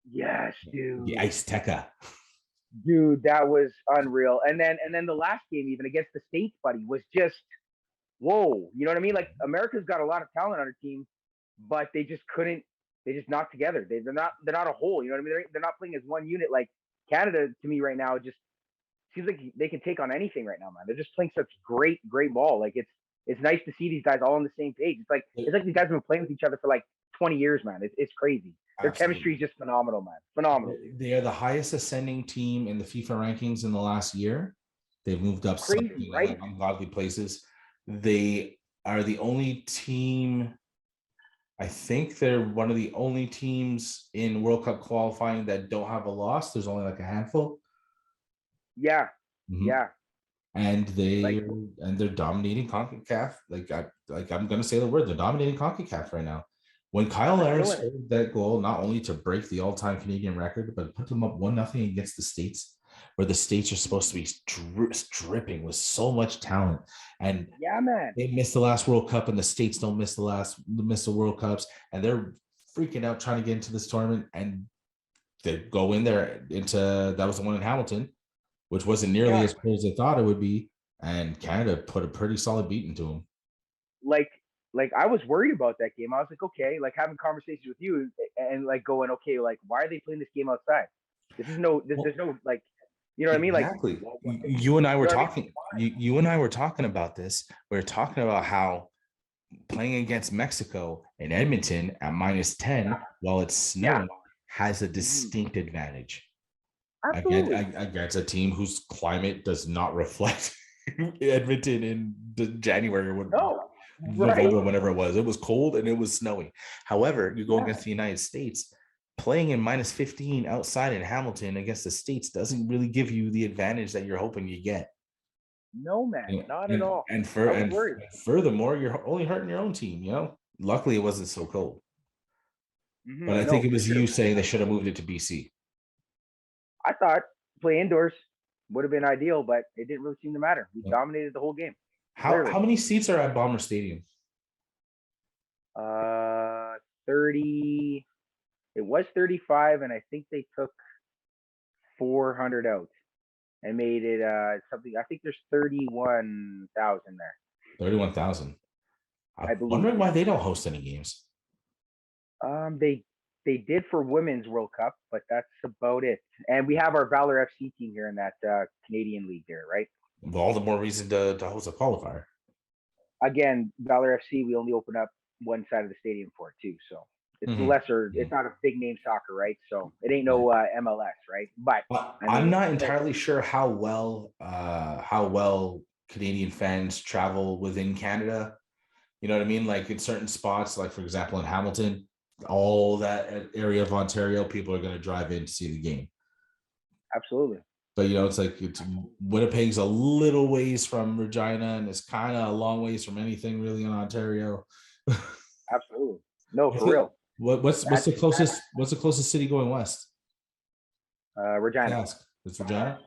Speaker 2: Yes,
Speaker 1: the
Speaker 2: dude.
Speaker 1: Ice Teca.
Speaker 2: Dude, that was unreal. And then the last game, even against the States, buddy, was just whoa. You know what I mean? Like America's got a lot of talent on her team, but they just couldn't. They just knocked together. They're not a whole. You know what I mean? They're not playing as one unit. Like Canada, to me, right now, just seems like they can take on anything right now, man. They're just playing such great ball. Like it's nice to see these guys all on the same page. It's like these guys have been playing with each other for like 20 years, man. It's crazy. Their chemistry is
Speaker 1: Absolutely.
Speaker 2: just phenomenal, man. Phenomenal, dude.
Speaker 1: They are the highest ascending team in the FIFA rankings in the last year. They've moved up
Speaker 2: Crazy,
Speaker 1: something like
Speaker 2: right?
Speaker 1: ungodly places. They are the only team. I think they're one of the only teams in World Cup qualifying that don't have a loss. There's only like a handful.
Speaker 2: Yeah,
Speaker 1: Mhm.
Speaker 2: yeah.
Speaker 1: And
Speaker 2: Like
Speaker 1: they're dominating CONCACAF. I'm gonna say the word, they're dominating CONCACAF right now. When Kyle
Speaker 2: they're
Speaker 1: Larin
Speaker 2: killing it.
Speaker 1: scored that goal, not only to break the all-time Canadian record, but put them up 1-0 against the States, where the States are supposed to be dripping with so much talent. And
Speaker 2: Yeah, man.
Speaker 1: they missed the last World Cup, and the States don't miss the World Cups, and they're freaking out trying to get into this tournament, and they go in there into that was the one in Hamilton, which wasn't nearly
Speaker 2: Yeah.
Speaker 1: as close as I thought it would be. And Canada put a pretty solid beat into them.
Speaker 2: Like like I was worried about that game. I was like, okay, like having conversations with you and like going, okay, like why are they playing this game outside? There's
Speaker 1: Well,
Speaker 2: no like, you know what I mean? Like,
Speaker 1: exactly.
Speaker 2: you
Speaker 1: You and I were
Speaker 2: know what I mean?
Speaker 1: talking. You and I were talking about this. We were talking about how playing against Mexico in Edmonton at -10 while it's
Speaker 2: Yeah.
Speaker 1: snowing has a
Speaker 2: Mhm.
Speaker 1: distinct advantage
Speaker 2: Absolutely.
Speaker 1: against a team whose climate does not reflect Edmonton in January or
Speaker 2: No. Right?
Speaker 1: November, whenever it was. It was cold and it was snowy. However, you go
Speaker 2: Yeah.
Speaker 1: against the United States, playing in -15 outside in Hamilton against the States doesn't really give you the advantage that you're hoping you get.
Speaker 2: No, man.
Speaker 1: Yeah.
Speaker 2: Not at all. I was
Speaker 1: And
Speaker 2: worried.
Speaker 1: furthermore, you're only hurting your own team. Luckily it wasn't so cold. But I think
Speaker 2: No,
Speaker 1: it
Speaker 2: for
Speaker 1: was
Speaker 2: sure,
Speaker 1: you
Speaker 2: man.
Speaker 1: saying they should have moved it to BC.
Speaker 2: I thought play indoors would have been ideal, but it didn't really seem to matter. We
Speaker 1: Yeah.
Speaker 2: dominated the whole game.
Speaker 1: How
Speaker 2: Literally.
Speaker 1: many seats are at Bomber Stadium?
Speaker 2: 30. It was 35, and I think they took 400 out and made it something. I think there's 31,000 there.
Speaker 1: 31,000.
Speaker 2: I
Speaker 1: I'm
Speaker 2: believe.
Speaker 1: wondering why they don't host any games.
Speaker 2: They did for women's World Cup, but that's about it. And we have our Valor FC team here in that Canadian league there, right?
Speaker 1: Well, all the more reason to host a qualifier.
Speaker 2: Again, Valor FC, we only open up one side of the stadium for it too, so it's
Speaker 1: Mhm.
Speaker 2: lesser. It's not a big name soccer, right? So it ain't no MLS, right? But I
Speaker 1: I'm
Speaker 2: mean,
Speaker 1: not
Speaker 2: it's still
Speaker 1: entirely sure how well Canadian fans travel within Canada. You know what I mean? Like in certain spots, like for example in Hamilton, all that area of Ontario, people are going to drive in to see the game.
Speaker 2: absolutely.
Speaker 1: But it's like Winnipeg's a little ways from Regina, and it's kind of a long ways from anything really in Ontario.
Speaker 2: Absolutely. No,
Speaker 1: What's
Speaker 2: for
Speaker 1: the
Speaker 2: real.
Speaker 1: what's
Speaker 2: That's
Speaker 1: the closest city going west?
Speaker 2: Regina.
Speaker 1: Ask. It's Regina.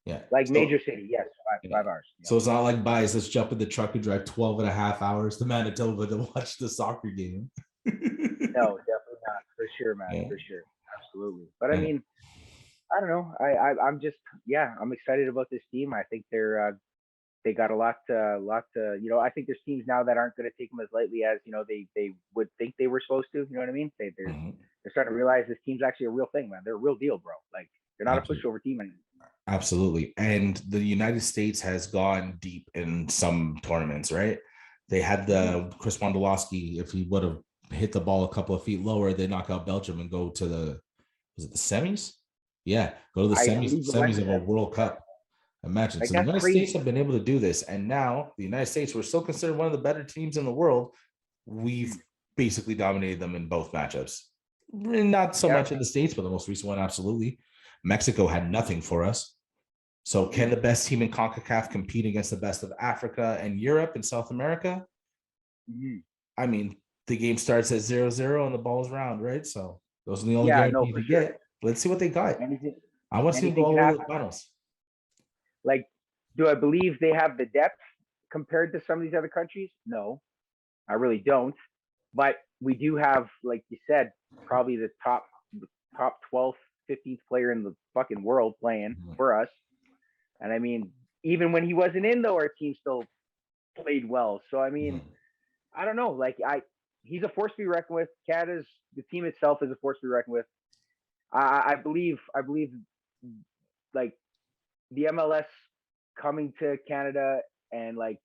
Speaker 1: Yeah.
Speaker 2: Like major
Speaker 1: So
Speaker 2: city, yes,
Speaker 1: yeah.
Speaker 2: 5 hours. Yeah.
Speaker 1: So it's not like guys, let's jump in the truck and drive 12 and a half hours to Manitoba to watch the soccer game.
Speaker 2: No, definitely not. For sure, man.
Speaker 1: Yeah.
Speaker 2: For sure. Absolutely. But I
Speaker 1: Yeah.
Speaker 2: mean, I don't know. I'm just yeah, I'm excited about this team. I think they got a lot to I think there's teams now that aren't going to take them as lightly as they would think they were supposed to. You know what I mean?
Speaker 1: Mhm.
Speaker 2: They're starting to realize this team's actually a real thing, man. They're a real deal, bro. Like they're not a
Speaker 1: Absolutely.
Speaker 2: pushover team anymore.
Speaker 1: Absolutely. And the United States has gone deep in some tournaments, right? They had
Speaker 2: Mm-hmm.
Speaker 1: the Chris Wondolowski, if he would have hit the ball a couple of feet lower, they knock out Belgium and go to was it the semis? Yeah, go to the
Speaker 2: I
Speaker 1: semis,
Speaker 2: believe it went
Speaker 1: semis
Speaker 2: to
Speaker 1: of a
Speaker 2: semis.
Speaker 1: World
Speaker 2: Yeah,
Speaker 1: Cup. Imagine.
Speaker 2: like
Speaker 1: So the
Speaker 2: that's
Speaker 1: United States
Speaker 2: crazy.
Speaker 1: have been able to do this. And now the United States, we're still considered one of the better teams in the world. We've
Speaker 2: Mhm.
Speaker 1: basically dominated them in both matchups. Not so
Speaker 2: Yeah.
Speaker 1: much in the States, but the most recent one, absolutely. Mexico had nothing for us. So can
Speaker 2: Mhm.
Speaker 1: the best team in CONCACAF compete against the best of Africa and Europe and South America?
Speaker 2: Mhm.
Speaker 1: I mean, the game starts at 0-0 and the ball's round, right? So those are the only
Speaker 2: Yeah, no,
Speaker 1: guarantees
Speaker 2: for
Speaker 1: you
Speaker 2: sure.
Speaker 1: get. Let's see what they got.
Speaker 2: Anything
Speaker 1: I want to see them go
Speaker 2: anything
Speaker 1: all
Speaker 2: can
Speaker 1: the way to
Speaker 2: happen.
Speaker 1: the finals.
Speaker 2: Like Do I believe they have the depth compared to some of these other countries? No, I really don't. But we do have, like you said, probably the top 12th, 15th player in the fucking world playing for us. And I mean, even when he wasn't in, though, our team still played well. So I mean, I don't know. Like he's a force to be reckoned with. Canada's the team itself is a force to be reckoned with. I believe, like the MLS coming to Canada and like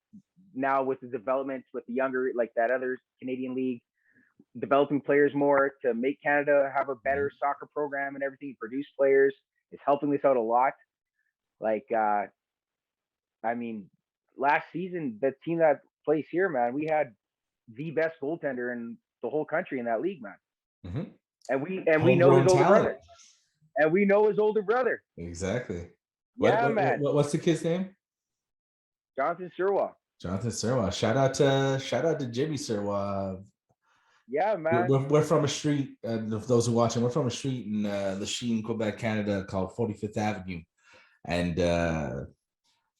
Speaker 2: now with the developments with the younger, like that other Canadian league, developing players more to make Canada have a better soccer program and everything, produce players is helping this out a lot. Like, I mean, last season, the team that plays here, man, we had the best goaltender in the whole country in that league, man.
Speaker 1: Mm-hmm.
Speaker 2: And we know his older
Speaker 1: talent.
Speaker 2: brother. And we know his older brother.
Speaker 1: Exactly.
Speaker 2: Man.
Speaker 1: What's the kid's name?
Speaker 2: Jonathan Sirwa.
Speaker 1: Jonathan Sirwa. Shout out to Jimmy Sirwa.
Speaker 2: Yeah, man.
Speaker 1: We're from a street, and those who are watching, we're from a street in Lachine, Quebec, Canada, called 45th Avenue, and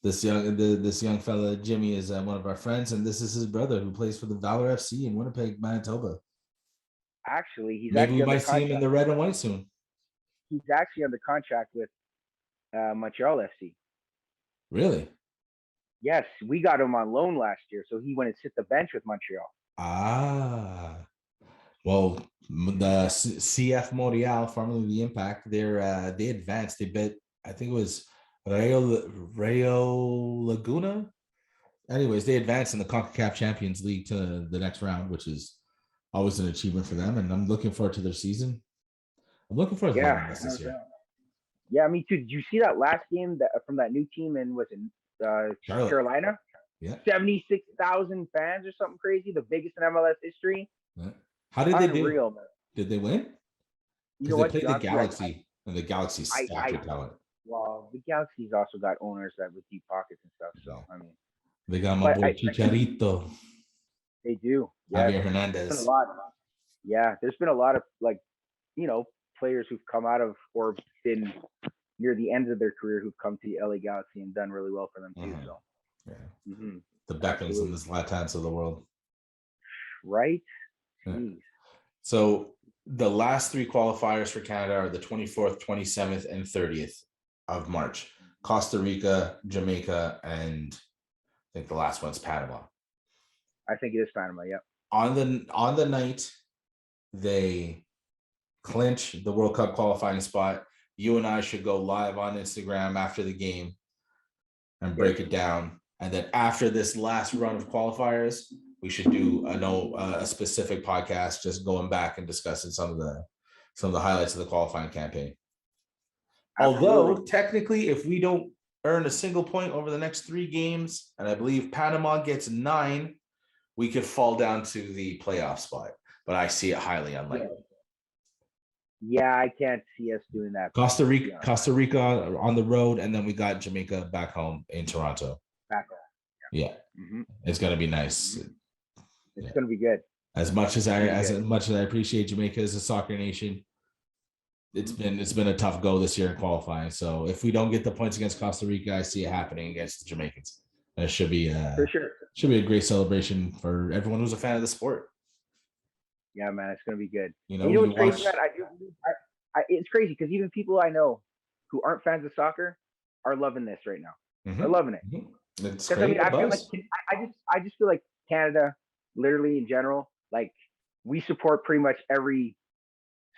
Speaker 1: this young fella Jimmy is one of our friends, and this is his brother who plays for the Valor FC in Winnipeg, Manitoba.
Speaker 2: Actually,
Speaker 1: maybe we might see him in the red and white soon.
Speaker 2: He's actually under contract with Montreal FC.
Speaker 1: Really?
Speaker 2: Yes, we got him on loan last year, so he went and sit the bench with Montreal.
Speaker 1: Well, the CF Montreal, formerly the Impact, they advanced. They bet, I think it was Rayo Laguna. Anyways, they advanced in the CONCACAF Champions League to the next round, which is always an achievement for them. And I'm looking forward to their season. I'm looking forward to this year.
Speaker 2: Yeah, me too. Did you see that last game from that new team in Carolina?
Speaker 1: Yeah,
Speaker 2: 76,000 fans or something crazy, the biggest in MLS history.
Speaker 1: Yeah. How did they do?
Speaker 2: Man.
Speaker 1: Did they win? Because they played the Galaxy, and the Galaxy stacked with talent.
Speaker 2: Well, the Galaxy's also got owners that with deep pockets and stuff. So I mean,
Speaker 1: they got my boy Chicharito.
Speaker 2: They do.
Speaker 1: Javier Hernandez.
Speaker 2: There's been a lot of players who've come out of or been near the end of their career who've come to the LA Galaxy and done really well for them too. So
Speaker 1: the Beckhams and the Zlatans of the world,
Speaker 2: right?
Speaker 1: Yeah. So the last three qualifiers for Canada are the 24th, 27th, and 30th of March. Costa Rica, Jamaica, and I think the last one's Panama.
Speaker 2: I think it is Panama. Yep.
Speaker 1: On the night they clinch the World Cup qualifying spot, you and I should go live on Instagram after the game and break it down. And then after this last run of qualifiers, we should do a specific podcast just going back and discussing some of the highlights of the qualifying campaign. Absolutely. Although technically, if we don't earn a single point over the next 3 games, and I believe Panama gets 9, we could fall down to the playoff spot. But I see it highly unlikely.
Speaker 2: Yeah, I can't see us doing that.
Speaker 1: Costa Rica on the road, and then we got Jamaica back home in Toronto.
Speaker 2: Back home.
Speaker 1: Yeah. It's gonna be nice.
Speaker 2: It's gonna be good.
Speaker 1: As much as I appreciate Jamaica as a soccer nation, it's been a tough go this year in qualifying. So if we don't get the points against Costa Rica, I see it happening against the Jamaicans. And it should be
Speaker 2: for sure.
Speaker 1: Should be a great celebration for everyone who's a fan of the sport.
Speaker 2: Yeah, man, it's gonna be good.
Speaker 1: You know
Speaker 2: what's crazy, man? It's crazy because even people I know who aren't fans of soccer are loving this right now. They're loving it.
Speaker 1: It's
Speaker 2: I mean, I feel like I just feel like Canada, literally in general, like we support pretty much every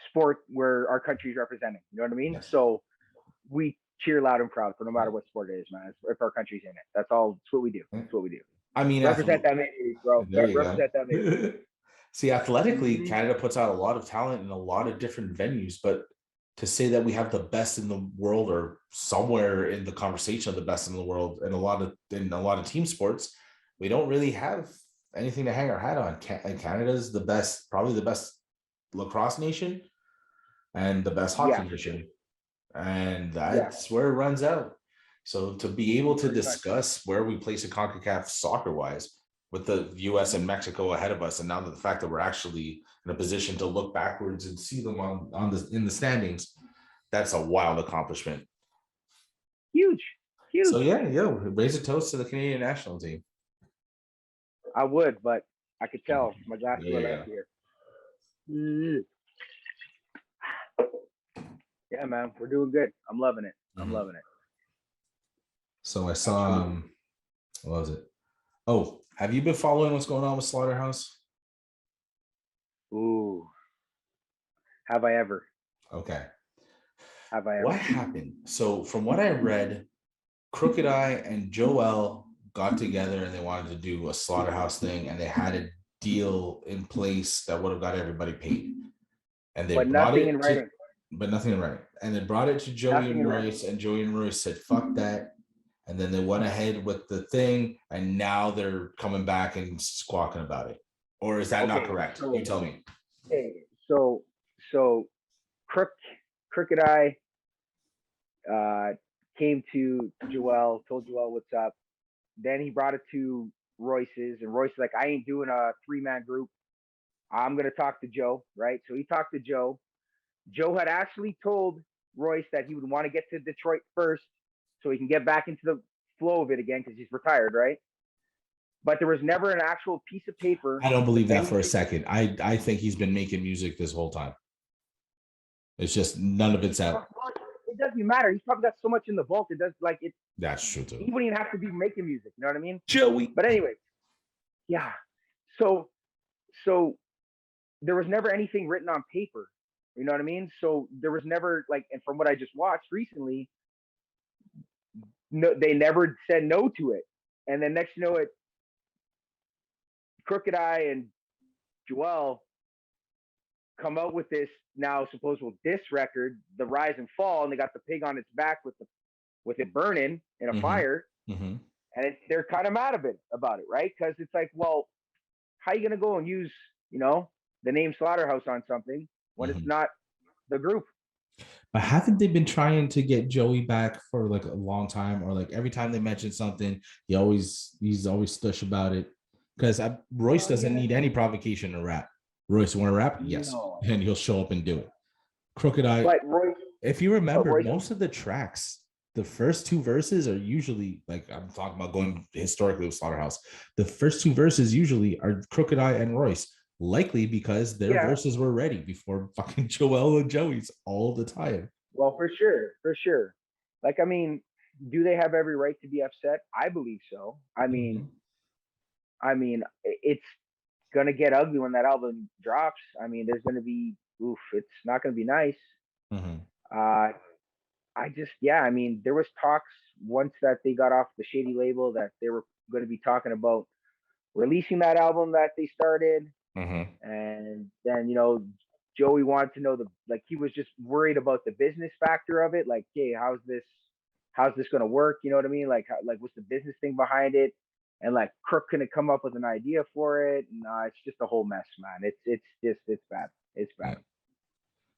Speaker 2: sport where our country is representing. You know what I mean? Yes. So we cheer loud and proud for no matter what sport it is, man. If our country's in it, that's all. It's what we do. That's what we do.
Speaker 1: I mean,
Speaker 2: represent that nation, bro. Represent that nation.
Speaker 1: See, athletically, Canada puts out a lot of talent in a lot of different venues, but to say that we have the best in the world or somewhere in the conversation of the best in the world in a lot of team sports, we don't really have anything to hang our hat on. Canada's the best, probably the best lacrosse nation and the best hockey nation. And that's where it runs out. So to be able to discuss where we place a CONCACAF soccer-wise with the US and Mexico ahead of us, and now the fact that we're actually in a position to look backwards and see them in the standings, that's a wild accomplishment.
Speaker 2: Huge.
Speaker 1: So yeah, raise a toast to the Canadian national team.
Speaker 2: I would, but I could tell my glasses
Speaker 1: There
Speaker 2: are
Speaker 1: you
Speaker 2: left
Speaker 1: go.
Speaker 2: here. Yeah, man, we're doing good. I'm loving it. I'm loving it.
Speaker 1: So I saw what was it? Oh, have you been following what's going on with Slaughterhouse?
Speaker 2: Ooh, have I ever?
Speaker 1: Okay.
Speaker 2: Have I
Speaker 1: What
Speaker 2: ever?
Speaker 1: happened? So from what I read, Crooked Eye and Joel got together and they wanted to do a Slaughterhouse thing, and they had a deal in place that would have got everybody paid. And they
Speaker 2: But
Speaker 1: brought
Speaker 2: nothing in
Speaker 1: it to,
Speaker 2: writing.
Speaker 1: but nothing in writing. And they brought it to Joey
Speaker 2: Nothing
Speaker 1: and
Speaker 2: in writing.
Speaker 1: Royce, and Joey and Royce said, "Fuck that." And then they went ahead with the thing, and now they're coming back and squawking about it. Or is that not correct?
Speaker 2: So,
Speaker 1: You tell me.
Speaker 2: okay, so Crooked Eye came to Joel, told Joel what's up. Then he brought it to Royce's, and Royce is like, I ain't doing a 3-man group. I'm gonna talk to Joe, right? So he talked to Joe. Joe had actually told Royce that he would want to get to Detroit first so he can get back into the flow of it again because he's retired, right? But there was never an actual piece of paper.
Speaker 1: I don't believe that for a
Speaker 2: anything.
Speaker 1: second. I think he's been making music this whole time. It's just none of it's out.
Speaker 2: It doesn't matter. He's probably got so much in the vault. It does like it.
Speaker 1: That's true too.
Speaker 2: He wouldn't even have to be making music. You know what I mean?
Speaker 1: Joey.
Speaker 2: But anyway, yeah. So there was never anything written on paper. You know what I mean? So there was never like, and from what I just watched recently, no, they never said no to it. And then next, you know, it Crooked Eye and Joel come out with this now supposed diss record, The Rise and Fall, and they got the pig on its back with it burning in a fire, and they're kind of mad about it, right? Because it's like, well, how are you gonna go and use the name Slaughterhouse on something when it's not the group?
Speaker 1: But haven't they been trying to get Joey back for like a long time? Or like every time they mention something, he's always stush about it. Because Royce doesn't need any provocation to rap. Royce, want to rap? Yes, and he'll show up and do it. Crooked Eye.
Speaker 2: But Royce,
Speaker 1: if you remember, most of the tracks, the first 2 verses are usually, like, I'm talking about going historically with Slaughterhouse. The first 2 verses usually are Crooked Eye and Royce. Likely because their verses were ready before fucking Joel and Joey's all the time.
Speaker 2: Well, for sure. Like, I mean, do they have every right to be upset? I believe so. I mean, it's gonna get ugly when that album drops. I mean, there's gonna be it's not gonna be nice. I just, I mean, there was talks once that they got off the Shady label that they were going to be talking about releasing that album that they started. And then, Joey wanted to know he was just worried about the business factor of it. Like, hey, how's this going to work? You know what I mean? Like, what's the business thing behind it? And like Crook couldn't come up with an idea for it. No, it's just a whole mess, man. It's bad. It's bad.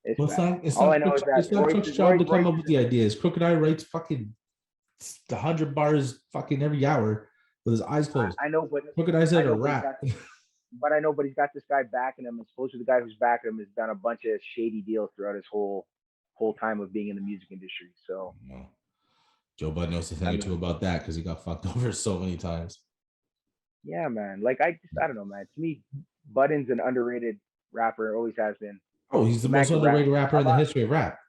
Speaker 2: It's bad. All I know is that
Speaker 1: it's not Crook's job to come up with the ideas. Crooked Eye writes fucking 100 bars fucking every hour with his eyes closed.
Speaker 2: I know, but
Speaker 1: Crooked Eye's at a rap.
Speaker 2: But I know, but he's got this guy backing him, and supposedly the guy who's backing him has done a bunch of shady deals throughout his whole time of being in the music industry. So
Speaker 1: Joe Budden knows a thing or two about that because he got fucked over so many times.
Speaker 2: Yeah, man. Like I don't know, man. To me, Budden's an underrated rapper, always has been.
Speaker 1: Oh, he's the most underrated rapper in the history of rap.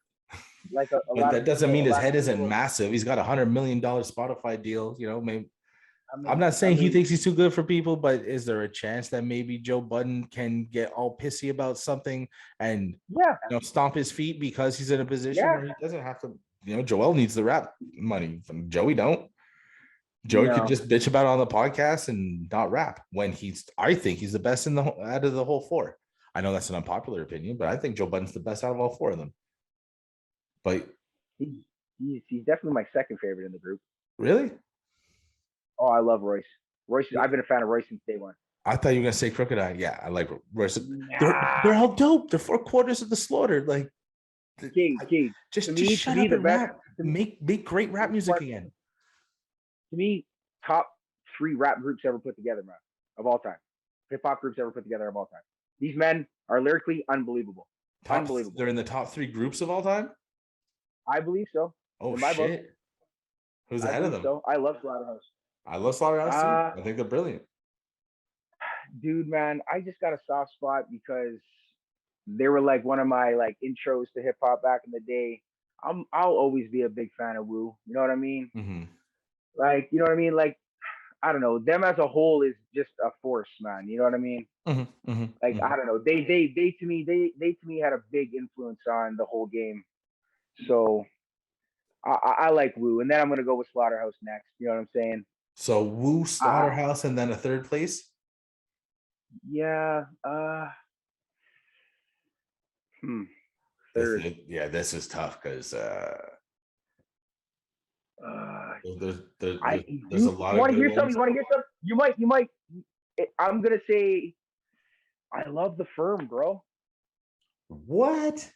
Speaker 2: Like
Speaker 1: but that doesn't mean his head isn't massive. He's got $100 million Spotify deal. Maybe. I'm not saying he thinks he's too good for people, but is there a chance that maybe Joe Budden can get all pissy about something and stomp his feet because he's in a position where he doesn't have to? Joel needs the rap money. Joey don't. Joey could just bitch about it on the podcast and not rap when I think he's the best out of the whole 4. I know that's an unpopular opinion, but I think Joe Budden's the best out of all 4 of them. But
Speaker 2: he's definitely my second favorite in the group.
Speaker 1: Really?
Speaker 2: Oh, I love Royce. I've been a fan of Royce since day 1.
Speaker 1: I thought you were gonna say Crooked Eye. Yeah, I like Royce. They're all dope. They're 4 quarters of the Slaughter. Like, just shut up and rap. Make great rap music again.
Speaker 2: To me, top 3 rap groups ever put together, man, of all time. Hip hop groups ever put together of all time. These men are lyrically unbelievable. Unbelievable.
Speaker 1: They're in the top 3 groups of all time.
Speaker 2: I believe so.
Speaker 1: Oh shit! Who's
Speaker 2: I
Speaker 1: ahead of
Speaker 2: believe
Speaker 1: them?
Speaker 2: so. I love Slaughterhouse.
Speaker 1: I love Slaughterhouse too.
Speaker 2: Uh,
Speaker 1: I think they're brilliant.
Speaker 2: dude, man, I just got a soft spot because they were like one of my like intros to hip hop back in the day. I'll always be a big fan of Wu. You know what I mean?
Speaker 1: Mm-hmm.
Speaker 2: Like, you know what I mean? Like, I don't know. Them as a whole is just a force, man. You know what I mean?
Speaker 1: Mm-hmm.
Speaker 2: Like,
Speaker 1: Mm-hmm.
Speaker 2: I don't know. They to me they to me had a big influence on the whole game. So I like Wu, and then I'm gonna go with Slaughterhouse next. You know what I'm saying?
Speaker 1: So Wu,
Speaker 2: Uh,
Speaker 1: Slaughterhouse, and then a third place.
Speaker 2: yeah. Hmm. Third.
Speaker 1: This is tough because
Speaker 2: Uh, I
Speaker 1: there's a
Speaker 2: you
Speaker 1: lot of
Speaker 2: want to
Speaker 1: good
Speaker 2: hear something?
Speaker 1: ones.
Speaker 2: You want to hear something? You might. I'm gonna say I love the firm, bro.
Speaker 1: What?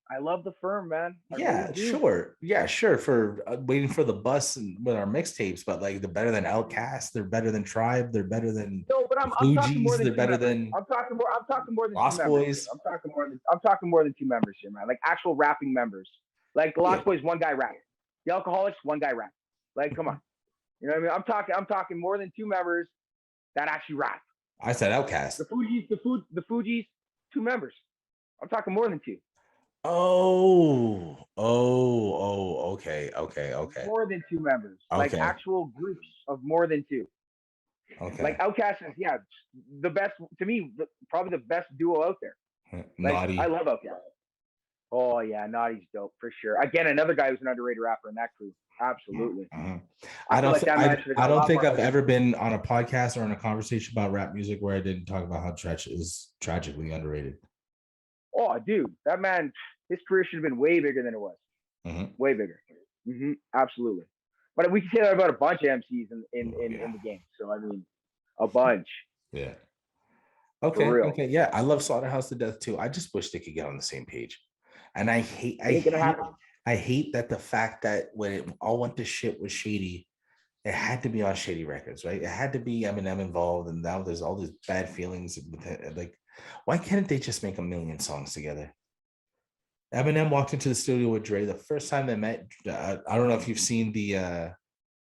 Speaker 2: I love the firm, man. I really
Speaker 1: Yeah,
Speaker 2: do.
Speaker 1: sure. Yeah, sure. For waiting for the bus and with our mixtapes, but like they're better than Outcast, they're better than Tribe, they're better than
Speaker 2: No, but
Speaker 1: the
Speaker 2: I'm talking more
Speaker 1: Fugees,
Speaker 2: than
Speaker 1: they're
Speaker 2: two
Speaker 1: better
Speaker 2: members.
Speaker 1: than
Speaker 2: I'm talking more than two
Speaker 1: Lost
Speaker 2: members here.
Speaker 1: Boys.
Speaker 2: I'm talking more than two members here, man. Like actual rapping members. Like the
Speaker 1: Yeah.
Speaker 2: Lost Boys, one guy rap. The Alcoholics, one guy rap. Like, come on. You know what I mean? I'm talking more than two members that actually rap.
Speaker 1: I said Outcast.
Speaker 2: The Fugees, two members. I'm talking more than two.
Speaker 1: Okay.
Speaker 2: More than two members. Like
Speaker 1: Okay.
Speaker 2: actual groups of more than two.
Speaker 1: Okay.
Speaker 2: Like Outkast is the best to me, probably the best duo out there. Like
Speaker 1: Naughty.
Speaker 2: I love Outkast. Oh yeah, Naughty's dope for sure. Again, another guy who's an underrated rapper in that crew. Absolutely.
Speaker 1: I
Speaker 2: feel
Speaker 1: don't
Speaker 2: like
Speaker 1: think
Speaker 2: that man should have got
Speaker 1: I
Speaker 2: a
Speaker 1: don't
Speaker 2: lot
Speaker 1: think
Speaker 2: more
Speaker 1: I've
Speaker 2: hype.
Speaker 1: ever been on a podcast or in a conversation about rap music where I didn't talk about how Tretch is tragically underrated.
Speaker 2: Oh, dude, that man, his career should have been way bigger than it was. Way bigger. Absolutely. But we can say that about a bunch of MCs in the game. So I mean, a bunch.
Speaker 1: Yeah.
Speaker 2: For real.
Speaker 1: Okay. Yeah, I love Slaughterhouse to death too. I just wish they could get on the same page. And I hate that the fact that when it all went to shit with Shady, it had to be on Shady Records, right? It had to be Eminem involved, and now there's all these bad feelings with it. Like, why can't they just make a million songs together? Eminem walked into the studio with Dre the first time they met. I don't know if you've seen the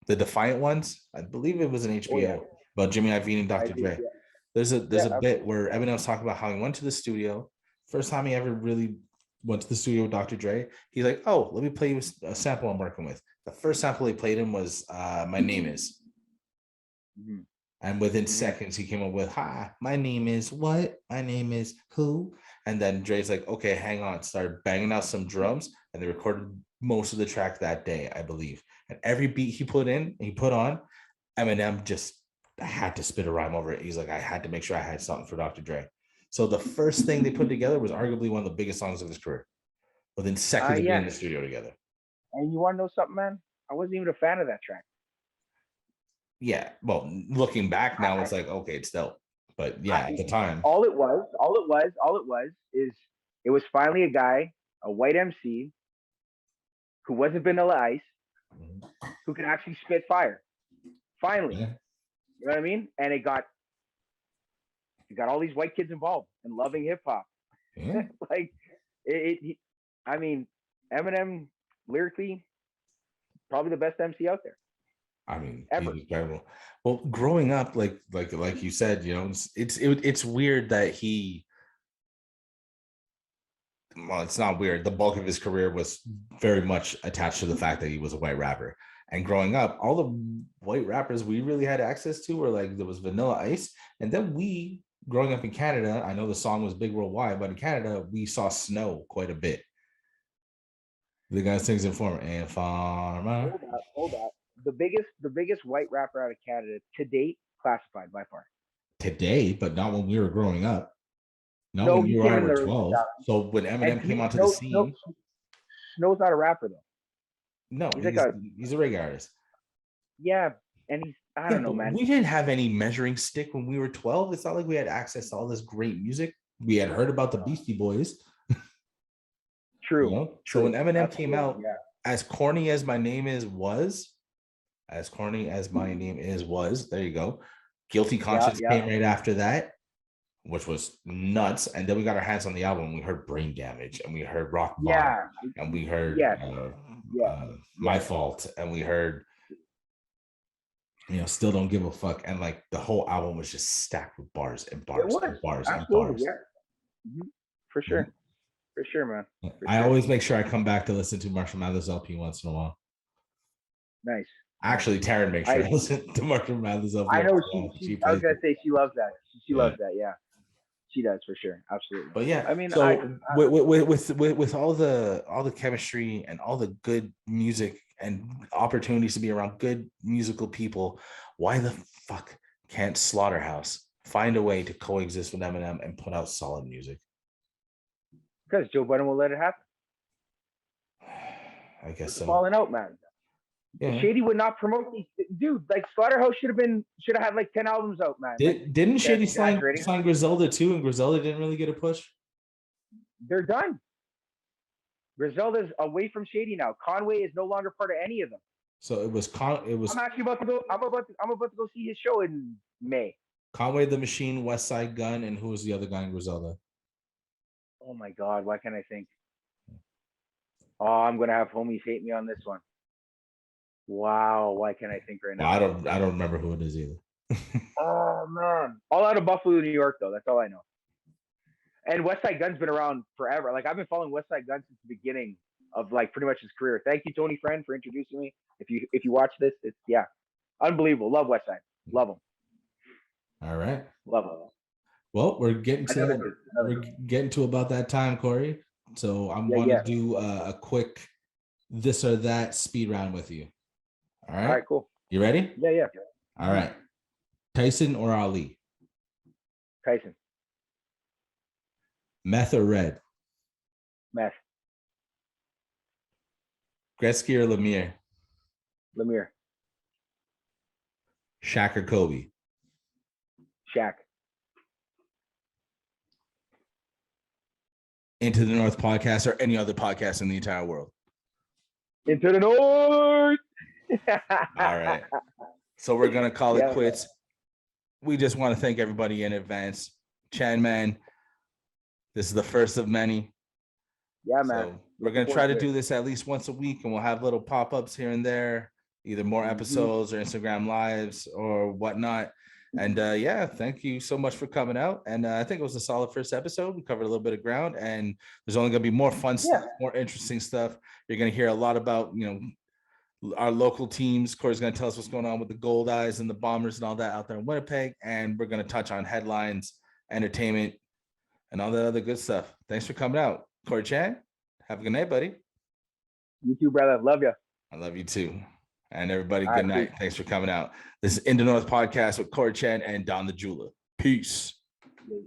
Speaker 1: Defiant ones. I believe it was an HBO about Jimmy Iovine and Dr. Dre.
Speaker 2: Yeah.
Speaker 1: There's a bit where Eminem's talking about how he went to the studio. First time he ever really went to the studio with Dr. Dre. He's like, "Oh, let me play you a sample I'm working with." The first sample he played him was "My Name Is," and within seconds he came up with, "Hi, my name is what? My name is who?" And then Dre's like, "Okay, hang on." Started banging out some drums, and they recorded most of the track that day, I believe. And every beat he put on, Eminem just had to spit a rhyme over it. He's like, I had to make sure I had something for Dr. Dre. So the first thing they put together was arguably one of the biggest songs of his career. Within seconds of being in the studio together.
Speaker 2: And you want to know something, man? I wasn't even a fan of that track.
Speaker 1: Yeah. Well, looking back now, it's like, okay, it's dope. But yeah, at the time.
Speaker 2: All it was is it was finally a guy, a white MC, who wasn't Vanilla Ice, who could actually spit fire. Finally. Yeah. You know what I mean? And it got all these white kids involved and loving hip hop. Yeah. Like I mean, Eminem lyrically, probably the best MC out there.
Speaker 1: I mean, ever. He's incredible. Well, growing up, like you said, you know, it's weird that it's not weird. The bulk of his career was very much attached to the fact that he was a white rapper. And growing up, all the white rappers we really had access to were like, there was Vanilla Ice. And then growing up in Canada, I know the song was big worldwide, but in Canada, we saw Snow quite a bit. The guy sings Informer and Farmer.
Speaker 2: Hold up. The biggest white rapper out of Canada to date, Classified by far.
Speaker 1: Today, but not when we were growing up. No, when you were 12. So when Eminem came onto the scene.
Speaker 2: Snow's not a rapper though.
Speaker 1: No, he's a reggae artist.
Speaker 2: Yeah, and I don't know, man.
Speaker 1: We didn't have any measuring stick when we were 12. It's not like we had access to all this great music. We had heard about the Beastie Boys.
Speaker 2: True.
Speaker 1: You know? So when Eminem came out, as corny as my name is was, there you go. Guilty Conscience came right after that, which was nuts. And then we got our hands on the album. We heard Brain Damage, and we heard Rock Bottom, and we heard My Fault, and we heard, Still Don't Give a Fuck, and like the whole album was just stacked with bars and bars and bars and bars.
Speaker 2: Yeah. Mm-hmm. For sure. For sure, man.
Speaker 1: I always make sure I come back to listen to Marshall Mathers LP once in a while.
Speaker 2: Nice.
Speaker 1: Actually, Taryn makes sure I listen to Marshall Mathers LP.
Speaker 2: I know she I was gonna say she loves that. She loves that. Yeah, she does for sure. Absolutely.
Speaker 1: But yeah,
Speaker 2: I mean,
Speaker 1: so with all the chemistry and all the good music and opportunities to be around good musical people, why the fuck can't Slaughterhouse find a way to coexist with Eminem and put out solid music?
Speaker 2: Because Joe Budden will let it happen.
Speaker 1: I guess so.
Speaker 2: Falling out, man. Yeah. Shady would not promote these, dude. Like Slaughterhouse should have had like 10 albums out, man.
Speaker 1: Didn't Shady sign Griselda too, and Griselda didn't really get a push? They're
Speaker 2: done. Griselda's away from Shady now. Conway is no longer part of any of them.
Speaker 1: So it was.
Speaker 2: I'm actually about to go. I'm about to go see his show in May.
Speaker 1: Conway the Machine, West Side Gun, and who was the other guy in Griselda?
Speaker 2: Oh my God! Why can't I think? Oh, I'm gonna have homies hate me on this one. Wow, why can't I think right now?
Speaker 1: I don't remember who it is either.
Speaker 2: Oh man, all out of Buffalo, New York, though. That's all I know. And West Side Gun's been around forever. Like I've been following West Side Gun since the beginning of like pretty much his career. Thank you, Tony Friend, for introducing me. If you watch this, it's unbelievable. Love West Side. Love them.
Speaker 1: All right.
Speaker 2: Love them.
Speaker 1: Well, we're getting to about that time, Corey. So I'm going to do a quick this or that speed round with you. All right.
Speaker 2: All right, cool.
Speaker 1: You ready?
Speaker 2: Yeah.
Speaker 1: All right. Tyson or Ali?
Speaker 2: Tyson.
Speaker 1: Meth or Red?
Speaker 2: Meth.
Speaker 1: Gretzky or Lemieux?
Speaker 2: Lemieux.
Speaker 1: Shaq or Kobe?
Speaker 2: Shaq.
Speaker 1: Into the North podcast or any other podcast in the entire world?
Speaker 2: Into the North.
Speaker 1: All right. So we're going to call it quits. We just want to thank everybody in advance. Chan, man, this is the first of many.
Speaker 2: Yeah, man.
Speaker 1: So we're going to try to do this at least once a week, and we'll have little pop-ups here and there, either more episodes or Instagram lives or whatnot. And thank you so much for coming out. And I think it was a solid first episode. We covered a little bit of ground, and there's only going to be more fun stuff, more interesting stuff. You're going to hear a lot about, our local teams. Cory's going to tell us what's going on with the Gold Eyes and the Bombers and all that out there in Winnipeg. And we're going to touch on headlines, entertainment, and all that other good stuff. Thanks for coming out. Cory Chan, have a good night, buddy.
Speaker 2: You too, brother. Love you.
Speaker 1: I love you too. And everybody, good night. Cool. Thanks for coming out. This is In the North podcast with Cory Chan and Don the Jewla. Peace.
Speaker 2: Yeah.